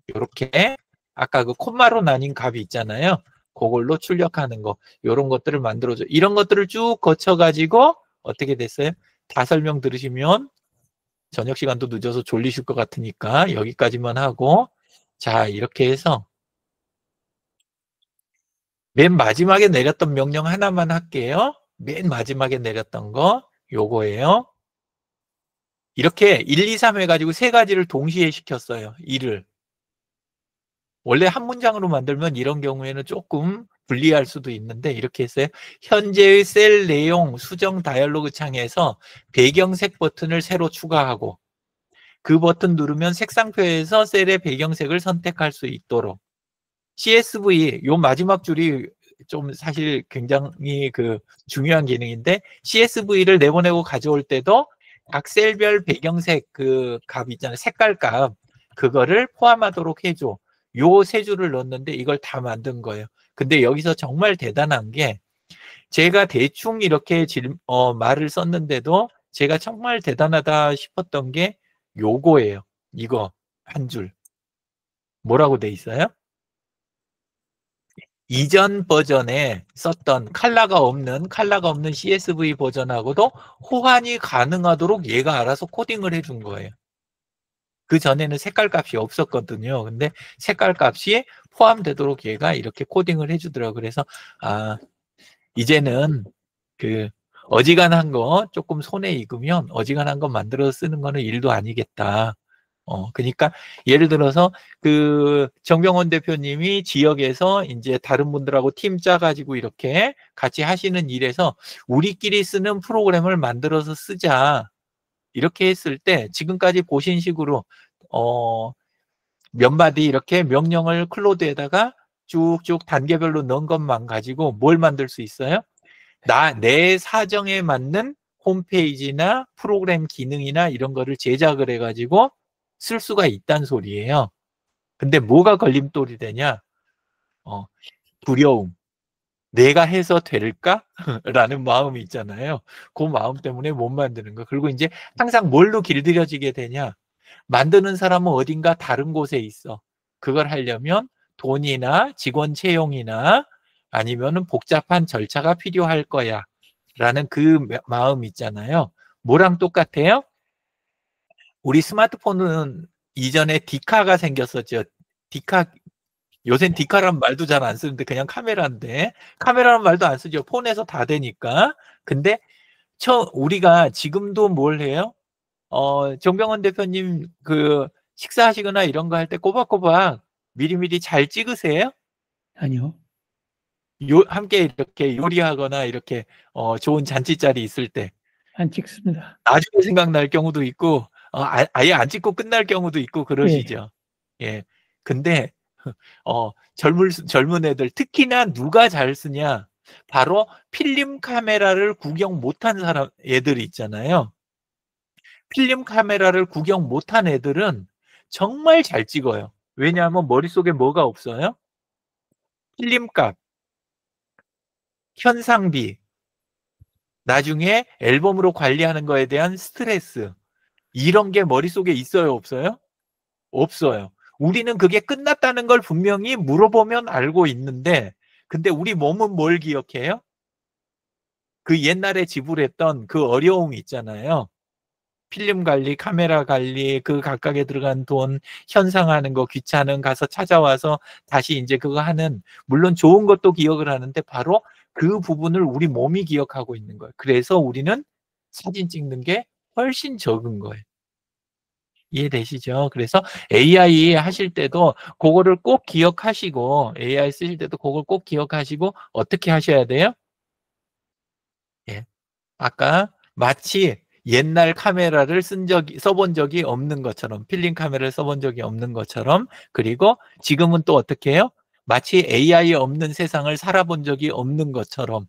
S1: 이렇게 아까 그 콤마로 나뉜 값이 있잖아요. 그걸로 출력하는 거. 이런 것들을 만들어줘. 이런 것들을 쭉 거쳐가지고 어떻게 됐어요? 다 설명 들으시면 저녁 시간도 늦어서 졸리실 것 같으니까 여기까지만 하고 자 이렇게 해서 맨 마지막에 내렸던 명령 하나만 할게요. 맨 마지막에 내렸던 거 요거예요. 이렇게 1, 2, 3 해가지고 세 가지를 동시에 시켰어요. 일을. 원래 한 문장으로 만들면 이런 경우에는 조금 불리할 수도 있는데 이렇게 했어요. 현재의 셀 내용 수정 다이얼로그 창에서 배경색 버튼을 새로 추가하고 그 버튼 누르면 색상표에서 셀의 배경색을 선택할 수 있도록 CSV 요 마지막 줄이 좀 사실 굉장히 그 중요한 기능인데 CSV를 내보내고 가져올 때도 각 셀별 배경색 그 값 있잖아요. 색깔 값 그거를 포함하도록 해줘. 요 세 줄을 넣었는데 이걸 다 만든 거예요. 근데 여기서 정말 대단한 게 제가 대충 이렇게 말을 썼는데도 제가 정말 대단하다 싶었던 게 요거예요. 이거 한 줄. 뭐라고 돼 있어요? 이전 버전에 썼던 컬러가 없는 CSV 버전하고도 호환이 가능하도록 얘가 알아서 코딩을 해준 거예요. 그 전에는 색깔 값이 없었거든요. 근데 색깔 값이 포함되도록 얘가 이렇게 코딩을 해주더라고요. 그래서 이제는 그 어지간한 거 조금 손에 익으면 어지간한 거 만들어서 쓰는 거는 일도 아니겠다. 그러니까 예를 들어서 그 정병원 대표님이 지역에서 이제 다른 분들하고 팀 짜가지고 이렇게 같이 하시는 일에서 우리끼리 쓰는 프로그램을 만들어서 쓰자. 이렇게 했을 때 지금까지 보신 식으로 몇 마디 이렇게 명령을 클로드에다가 쭉쭉 단계별로 넣은 것만 가지고 뭘 만들 수 있어요? 내 사정에 맞는 홈페이지나 프로그램 기능이나 이런 거를 제작을 해가지고 쓸 수가 있다는 소리예요. 근데 뭐가 걸림돌이 되냐? 두려움. 내가 해서 될까? 라는 마음이 있잖아요. 그 마음 때문에 못 만드는 거. 그리고 이제 항상 뭘로 길들여지게 되냐? 만드는 사람은 어딘가 다른 곳에 있어. 그걸 하려면 돈이나 직원 채용이나 아니면은 복잡한 절차가 필요할 거야. 라는 그 마음 있잖아요. 뭐랑 똑같아요? 우리 스마트폰은 이전에 디카가 생겼었죠. 디카, 요샌 디카라는 말도 잘 안 쓰는데 그냥 카메라인데 카메라는 말도 안 쓰죠. 폰에서 다 되니까. 근데 우리가 지금도 뭘 해요? 정병원 대표님 그 식사하시거나 이런 거 할 때 꼬박꼬박 미리미리 잘 찍으세요?
S5: 아니요.
S1: 함께 이렇게 요리하거나 이렇게 좋은 잔치 자리 있을 때
S5: 안 찍습니다.
S1: 나중에 생각날 경우도 있고 아예 안 찍고 끝날 경우도 있고 그러시죠. 예. 근데 젊은 애들 특히나 누가 잘 쓰냐? 바로 필름 카메라를 구경 못한 애들이 있잖아요. 필름 카메라를 구경 못한 애들은 정말 잘 찍어요. 왜냐하면 머릿속에 뭐가 없어요? 필름값, 현상비, 나중에 앨범으로 관리하는 거에 대한 스트레스 이런 게 머릿속에 있어요, 없어요? 없어요. 우리는 그게 끝났다는 걸 분명히 물어보면 알고 있는데 근데 우리 몸은 뭘 기억해요? 그 옛날에 지불했던 그 어려움이 있잖아요. 필름 관리, 카메라 관리, 그 각각에 들어간 돈, 현상하는 거, 귀찮은 가서 찾아와서 다시 이제 그거 하는, 물론 좋은 것도 기억을 하는데 바로 그 부분을 우리 몸이 기억하고 있는 거예요. 그래서 우리는 사진 찍는 게 훨씬 적은 거예요. 이해되시죠? 그래서 AI 하실 때도 그거를 꼭 기억하시고, AI 쓰실 때도 그걸 꼭 기억하시고, 어떻게 하셔야 돼요? 예. 아까 마치 옛날 카메라를 써본 적이 없는 것처럼, 필름 카메라를 써본 적이 없는 것처럼, 그리고 지금은 또 어떻게 해요? 마치 AI 없는 세상을 살아본 적이 없는 것처럼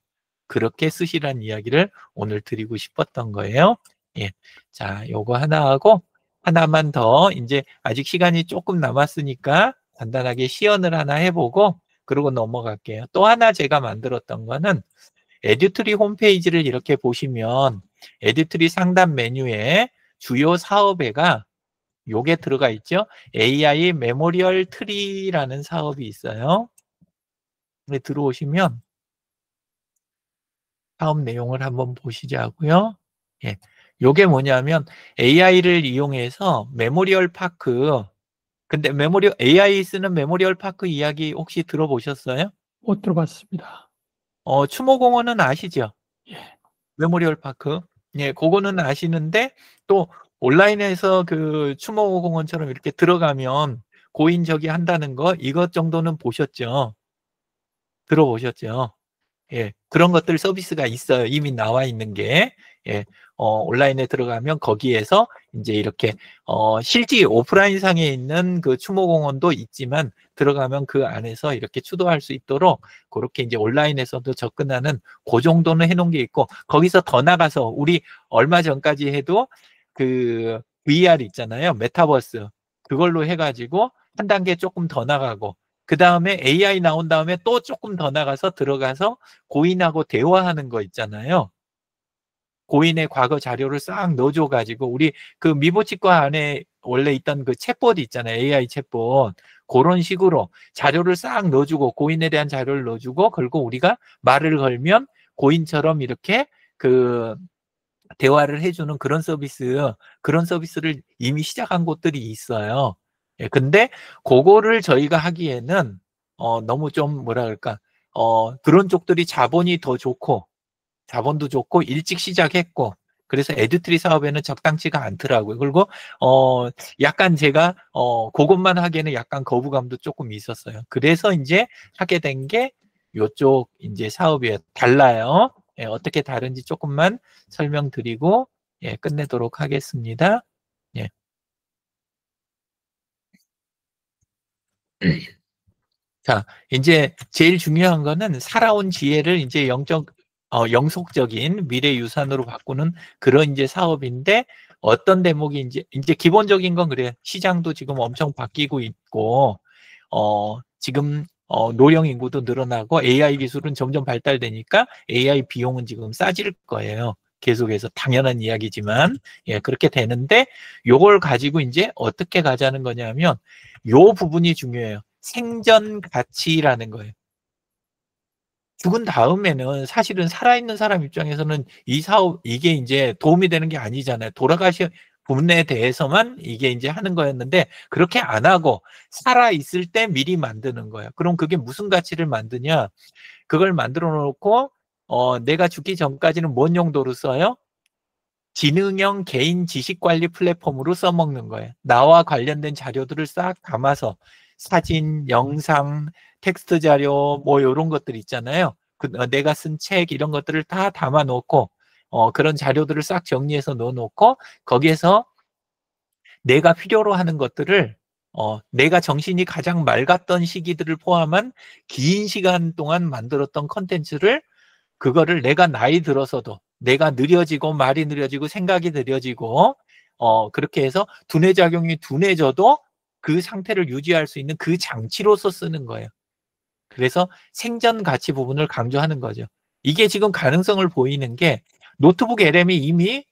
S1: 그렇게 쓰시라는 이야기를 오늘 드리고 싶었던 거예요. 예. 자, 요거 하나 하고 하나만 더 이제 아직 시간이 조금 남았으니까 간단하게 시연을 하나 해보고 그러고 넘어갈게요. 또 하나 제가 만들었던 거는 에듀트리 홈페이지를 이렇게 보시면 에듀트리 상단 메뉴에 주요 사업에가 요게 들어가 있죠. AI 메모리얼 트리라는 사업이 있어요. 들어오시면 사업 내용을 한번 보시자고요. 예. 요게 뭐냐면 AI를 이용해서 메모리얼 파크, 근데 AI 쓰는 메모리얼 파크 이야기 혹시 들어보셨어요?
S5: 못 들어봤습니다.
S1: 추모공원은 아시죠?
S5: 예.
S1: 메모리얼 파크. 예, 그거는 아시는데 또 온라인에서 그 추모공원처럼 이렇게 들어가면 고인 저기 한다는 거 이것 정도는 보셨죠? 들어보셨죠? 예, 그런 것들 서비스가 있어요. 이미 나와 있는 게. 예, 온라인에 들어가면 거기에서 이제 이렇게, 실제 오프라인 상에 있는 그 추모공원도 있지만 들어가면 그 안에서 이렇게 추도할 수 있도록 그렇게 이제 온라인에서도 접근하는 그 정도는 해놓은 게 있고 거기서 더 나가서 우리 얼마 전까지 해도 그 VR 있잖아요. 메타버스. 그걸로 해가지고 한 단계 조금 더 나가고 그 다음에 AI 나온 다음에 또 조금 더 나가서 들어가서 고인하고 대화하는 거 있잖아요. 고인의 과거 자료를 싹 넣어줘가지고 우리 그 미보치과 안에 원래 있던 그 챗봇 있잖아요. AI 챗봇. 그런 식으로 자료를 싹 넣어주고 고인에 대한 자료를 넣어주고 그리고 우리가 말을 걸면 고인처럼 이렇게 그 대화를 해주는 그런 서비스를 이미 시작한 곳들이 있어요. 예, 근데 그거를 저희가 하기에는 너무 좀 뭐라 그럴까 그런 쪽들이 자본이 더 좋고 자본도 좋고 일찍 시작했고 그래서 에듀트리 사업에는 적당치가 않더라고요. 그리고 약간 제가 그것만 하기에는 약간 거부감도 조금 있었어요. 그래서 이제 하게 된 게 요쪽 이제 사업이 달라요. 예, 어떻게 다른지 조금만 설명드리고 예, 끝내도록 하겠습니다. 예. 자, 이제 제일 중요한 거는 살아온 지혜를 이제 영속적인 미래 유산으로 바꾸는 그런 이제 사업인데 어떤 대목이 이제 기본적인 건 그래요. 시장도 지금 엄청 바뀌고 있고, 지금 노령 인구도 늘어나고 AI 기술은 점점 발달되니까 AI 비용은 지금 싸질 거예요. 계속해서 당연한 이야기지만, 예, 그렇게 되는데 요걸 가지고 이제 어떻게 가자는 거냐면 요 부분이 중요해요. 생전 가치라는 거예요. 죽은 다음에는 사실은 살아있는 사람 입장에서는 이 사업, 이게 이제 도움이 되는 게 아니잖아요. 돌아가신 분에 대해서만 이게 이제 하는 거였는데, 그렇게 안 하고 살아있을 때 미리 만드는 거예요. 그럼 그게 무슨 가치를 만드냐? 그걸 만들어 놓고, 내가 죽기 전까지는 뭔 용도로 써요? 지능형 개인 지식관리 플랫폼으로 써먹는 거예요. 나와 관련된 자료들을 싹 담아서 사진, 영상, 텍스트 자료 뭐 이런 것들 있잖아요. 내가 쓴 책 이런 것들을 다 담아 놓고 그런 자료들을 싹 정리해서 넣어 놓고 거기에서 내가 필요로 하는 것들을 내가 정신이 가장 맑았던 시기들을 포함한 긴 시간 동안 만들었던 컨텐츠를 그거를 내가 나이 들어서도 내가 느려지고 말이 느려지고 생각이 느려지고 그렇게 해서 두뇌 작용이 둔해져도 그 상태를 유지할 수 있는 그 장치로서 쓰는 거예요. 그래서 생전 가치 부분을 강조하는 거죠. 이게 지금 가능성을 보이는 게 노트북 LM이 이미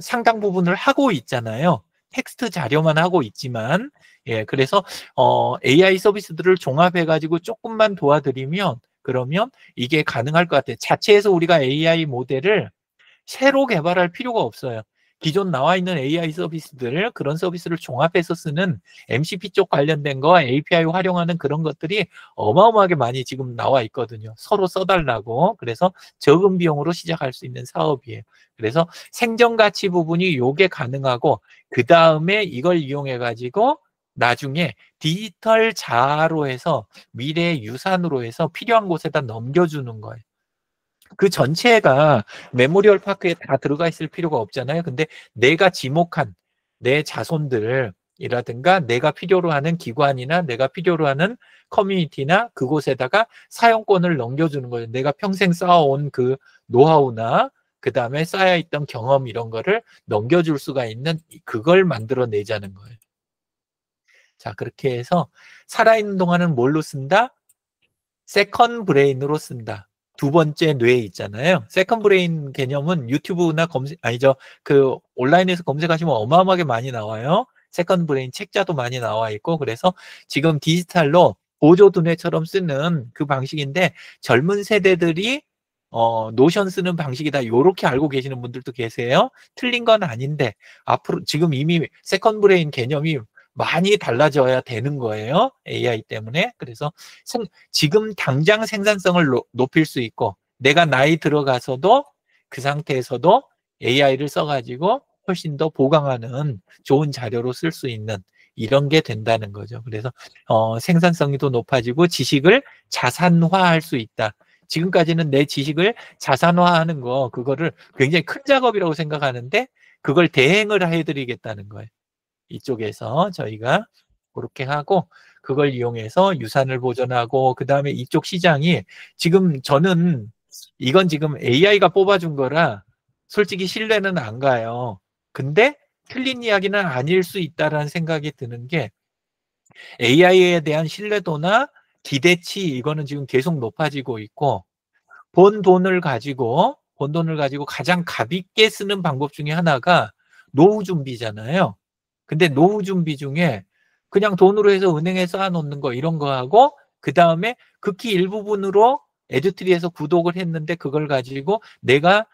S1: 상당 부분을 하고 있잖아요. 텍스트 자료만 하고 있지만 예, 그래서 AI 서비스들을 종합해 가지고 조금만 도와드리면 그러면 이게 가능할 것 같아요. 자체에서 우리가 AI 모델을 새로 개발할 필요가 없어요. 기존 나와 있는 AI 서비스들, 그런 서비스를 종합해서 쓰는 MCP 쪽 관련된 거, API 활용하는 그런 것들이 어마어마하게 많이 지금 나와 있거든요. 서로 써달라고. 그래서 적은 비용으로 시작할 수 있는 사업이에요. 그래서 생존가치 부분이 요게 가능하고, 그 다음에 이걸 이용해가지고 나중에 디지털 자아로 해서 미래의 유산으로 해서 필요한 곳에다 넘겨주는 거예요. 그 전체가 메모리얼 파크에 다 들어가 있을 필요가 없잖아요. 근데 내가 지목한 내 자손들이라든가 내가 필요로 하는 기관이나 내가 필요로 하는 커뮤니티나 그곳에다가 사용권을 넘겨주는 거예요. 내가 평생 쌓아온 그 노하우나 그 다음에 쌓여있던 경험 이런 거를 넘겨줄 수가 있는 그걸 만들어내자는 거예요. 자, 그렇게 해서 살아있는 동안은 뭘로 쓴다? 세컨 브레인으로 쓴다. 두 번째 뇌 있잖아요. 세컨 브레인 개념은 유튜브나 그 온라인에서 검색하시면 어마어마하게 많이 나와요. 세컨 브레인 책자도 많이 나와 있고, 그래서 지금 디지털로 보조 두뇌처럼 쓰는 그 방식인데, 젊은 세대들이 노션 쓰는 방식이다, 요렇게 알고 계시는 분들도 계세요. 틀린 건 아닌데, 앞으로 지금 이미 세컨 브레인 개념이 많이 달라져야 되는 거예요. AI 때문에. 그래서 지금 당장 생산성을 높일 수 있고, 내가 나이 들어가서도 그 상태에서도 AI를 써가지고 훨씬 더 보강하는 좋은 자료로 쓸 수 있는 이런 게 된다는 거죠. 그래서 생산성이 더 높아지고 지식을 자산화할 수 있다. 지금까지는 내 지식을 자산화하는 거, 그거를 굉장히 큰 작업이라고 생각하는데, 그걸 대행을 해드리겠다는 거예요. 이쪽에서 저희가 그렇게 하고, 그걸 이용해서 유산을 보존하고, 그 다음에 이쪽 시장이 지금 저는 이건 지금 AI가 뽑아준 거라 솔직히 신뢰는 안 가요. 근데 틀린 이야기는 아닐 수 있다라는 생각이 드는 게, AI에 대한 신뢰도나 기대치 이거는 지금 계속 높아지고 있고, 번 돈을 가지고 가장 가볍게 쓰는 방법 중에 하나가 노후 준비잖아요. 근데 노후 준비 중에 그냥 돈으로 해서 은행에 쌓아놓는 거 이런 거 하고, 그 다음에 극히 일부분으로 에듀트리에서 구독을 했는데 그걸 가지고 내가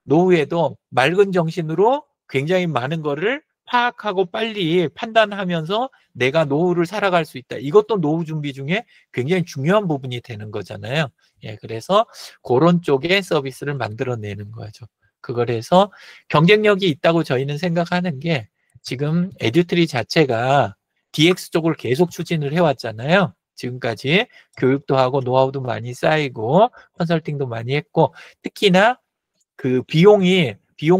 S1: 노후에도 맑은 정신으로 굉장히 많은 거를 파악하고 빨리 판단하면서 내가 노후를 살아갈 수 있다. 이것도 노후 준비 중에 굉장히 중요한 부분이 되는 거잖아요. 예, 그래서 그런 쪽의 서비스를 만들어내는 거죠. 그걸 해서 경쟁력이 있다고 저희는 생각하는 게, 지금 에듀트리 자체가 DX 쪽을 계속 추진을 해왔잖아요. 지금까지 교육도 하고 노하우도 많이 쌓이고 컨설팅도 많이 했고, 특히나 그 비용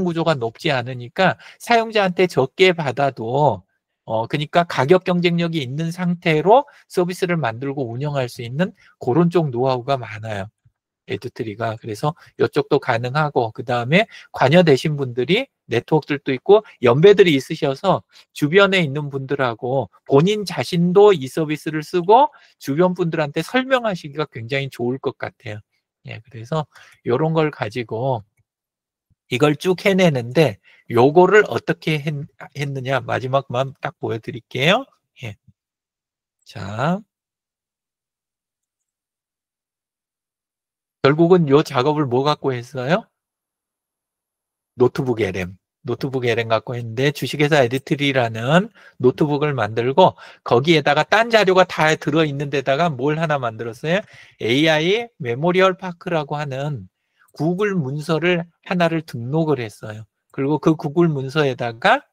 S1: 구조가 높지 않으니까 사용자한테 적게 받아도 그러니까 가격 경쟁력이 있는 상태로 서비스를 만들고 운영할 수 있는 그런 쪽 노하우가 많아요. 에듀트리가. 그래서 이쪽도 가능하고, 그 다음에 관여되신 분들이 네트워크들도 있고 연배들이 있으셔서 주변에 있는 분들하고 본인 자신도 이 서비스를 쓰고 주변 분들한테 설명하시기가 굉장히 좋을 것 같아요. 예, 그래서 이런 걸 가지고 이걸 쭉 해내는데, 요거를 어떻게 했느냐 마지막만 딱 보여드릴게요. 예. 자, 결국은 요 작업을 뭐 갖고 했어요? 노트북 LM 갖고 했는데, 주식회사 에듀트리라는 노트북을 만들고 거기에다가 딴 자료가 다 들어있는 데다가 뭘 하나 만들었어요? AI 메모리얼 파크라고 하는 구글 문서를 하나를 등록을 했어요. 그리고 그 구글 문서에다가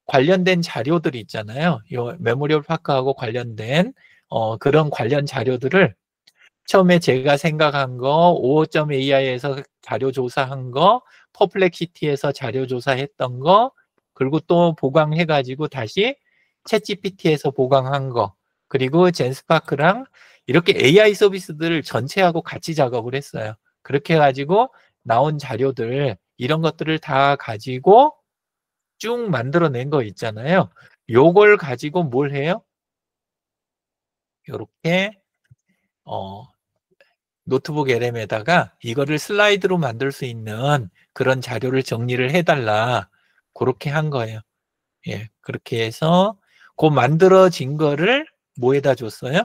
S1: 관련된 자료들이 있잖아요. 이 메모리얼 파크하고 관련된 그런 관련 자료들을 처음에 제가 생각한 거, 55.AI에서 자료 조사한 거, 퍼플렉시티에서 자료 조사했던 거, 그리고 또 보강해가지고 다시 챗GPT에서 보강한 거, 그리고 젠스파크랑 이렇게 AI 서비스들 전체하고 같이 작업을 했어요. 그렇게 해가지고 나온 자료들, 이런 것들을 다 가지고 쭉 만들어낸 거 있잖아요. 요걸 가지고 뭘 해요? 요렇게 노트북 LM에다가 이거를 슬라이드로 만들 수 있는 그런 자료를 정리를 해달라. 그렇게 한 거예요. 예, 그렇게 해서 그 만들어진 거를 뭐에다 줬어요?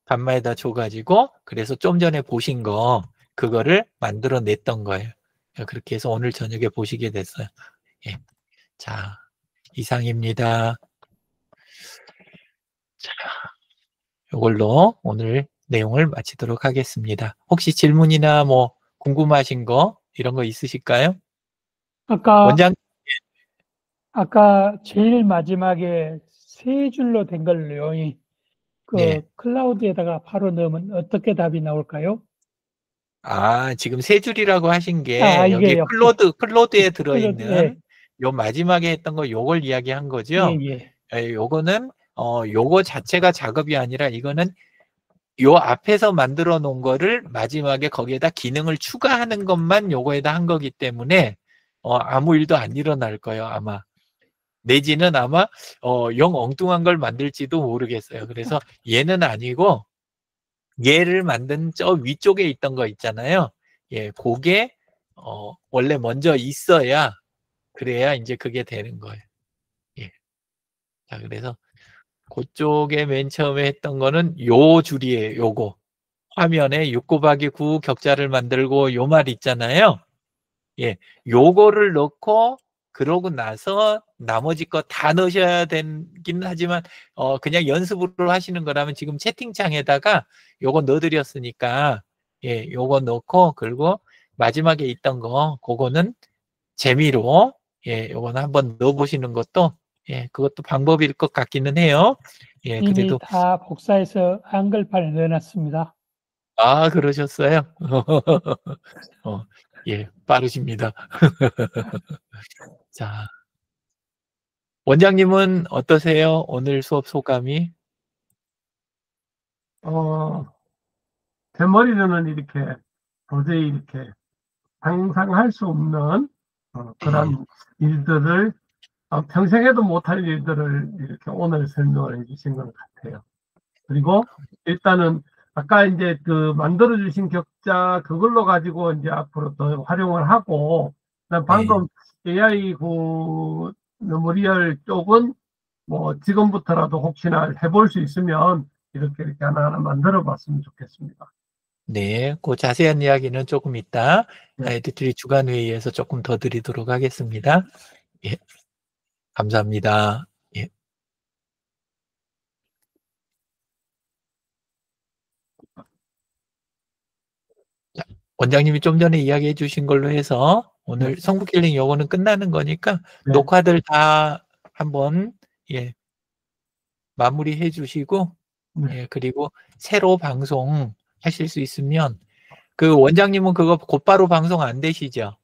S1: 감마에다 줘가지고 그래서 좀 전에 보신 거 그거를 만들어냈던 거예요. 그렇게 해서 오늘 저녁에 보시게 됐어요. 예. 자, 이상입니다. 자, 이걸로 오늘 내용을 마치도록 하겠습니다. 혹시 질문이나 뭐 궁금하신 거 이런 거 있으실까요? 원장
S5: 아까 제일 마지막에 세 줄로 된 걸로요.
S1: 네.
S5: 클라우드에다가 바로 넣으면 어떻게 답이 나올까요?
S1: 지금 세 줄이라고 하신 게 여기
S5: 이게요.
S1: 클로드에
S5: 클로드,
S1: 들어있는 요 마지막에 했던 거 요걸 이야기한 거죠. 요거는 요거 자체가 작업이 아니라 이거는 요 앞에서 만들어 놓은 거를 마지막에 거기에다 기능을 추가하는 것만 요거에다 한 거기 때문에 아무 일도 안 일어날 거예요, 아마. 내지는 아마 영 엉뚱한 걸 만들지도 모르겠어요. 그래서 얘는 아니고 얘를 만든 저 위쪽에 있던 거 있잖아요. 예, 그게 원래 먼저 있어야 그래야 이제 그게 되는 거예요. 예. 자, 그래서 그쪽에 맨 처음에 했던 거는 요 줄이에요. 요거. 화면에 6 곱하기 9 격자를 만들고 요 말 있잖아요. 예. 요거를 넣고 그러고 나서 나머지 거 다 넣으셔야 되긴 하지만 그냥 연습으로 하시는 거라면 지금 채팅창에다가 요거 넣어드렸으니까 예, 요거 넣고 그리고 마지막에 있던 거 그거는 재미로 예, 요거는 한번 넣어보시는 것도 예, 그것도 방법일 것 같기는 해요. 예,
S5: 이미
S1: 그래도
S5: 다 복사해서 한글판에 넣어놨습니다.
S1: 그러셨어요? 예, 빠르십니다. 자, 원장님은 어떠세요? 오늘 수업 소감이?
S3: 제 머리로는 이렇게 도저히 이렇게 상상할 수 없는 그런 일들을 평생에도 못할 일들을 이렇게 오늘 설명을 해주신 것 같아요. 그리고 일단은 아까 이제 그 만들어주신 격자 그걸로 가지고 이제 앞으로 더 활용을 하고, 방금 AI 그 메모리얼 쪽은 뭐 지금부터라도 혹시나 해볼 수 있으면 이렇게 하나하나 만들어 봤으면 좋겠습니다.
S1: 네, 그 자세한 이야기는 조금 이따
S3: 네.
S1: 에디트리 주간 회의에서 조금 더 드리도록 하겠습니다. 예, 감사합니다. 예. 자, 원장님이 좀 전에 이야기해 주신 걸로 해서 오늘 성북힐링 요거는 끝나는 거니까 녹화들 다 한번 예, 마무리해 주시고 예, 그리고 새로 방송 하실 수 있으면 그 원장님은 그거 곧바로 방송 안 되시죠?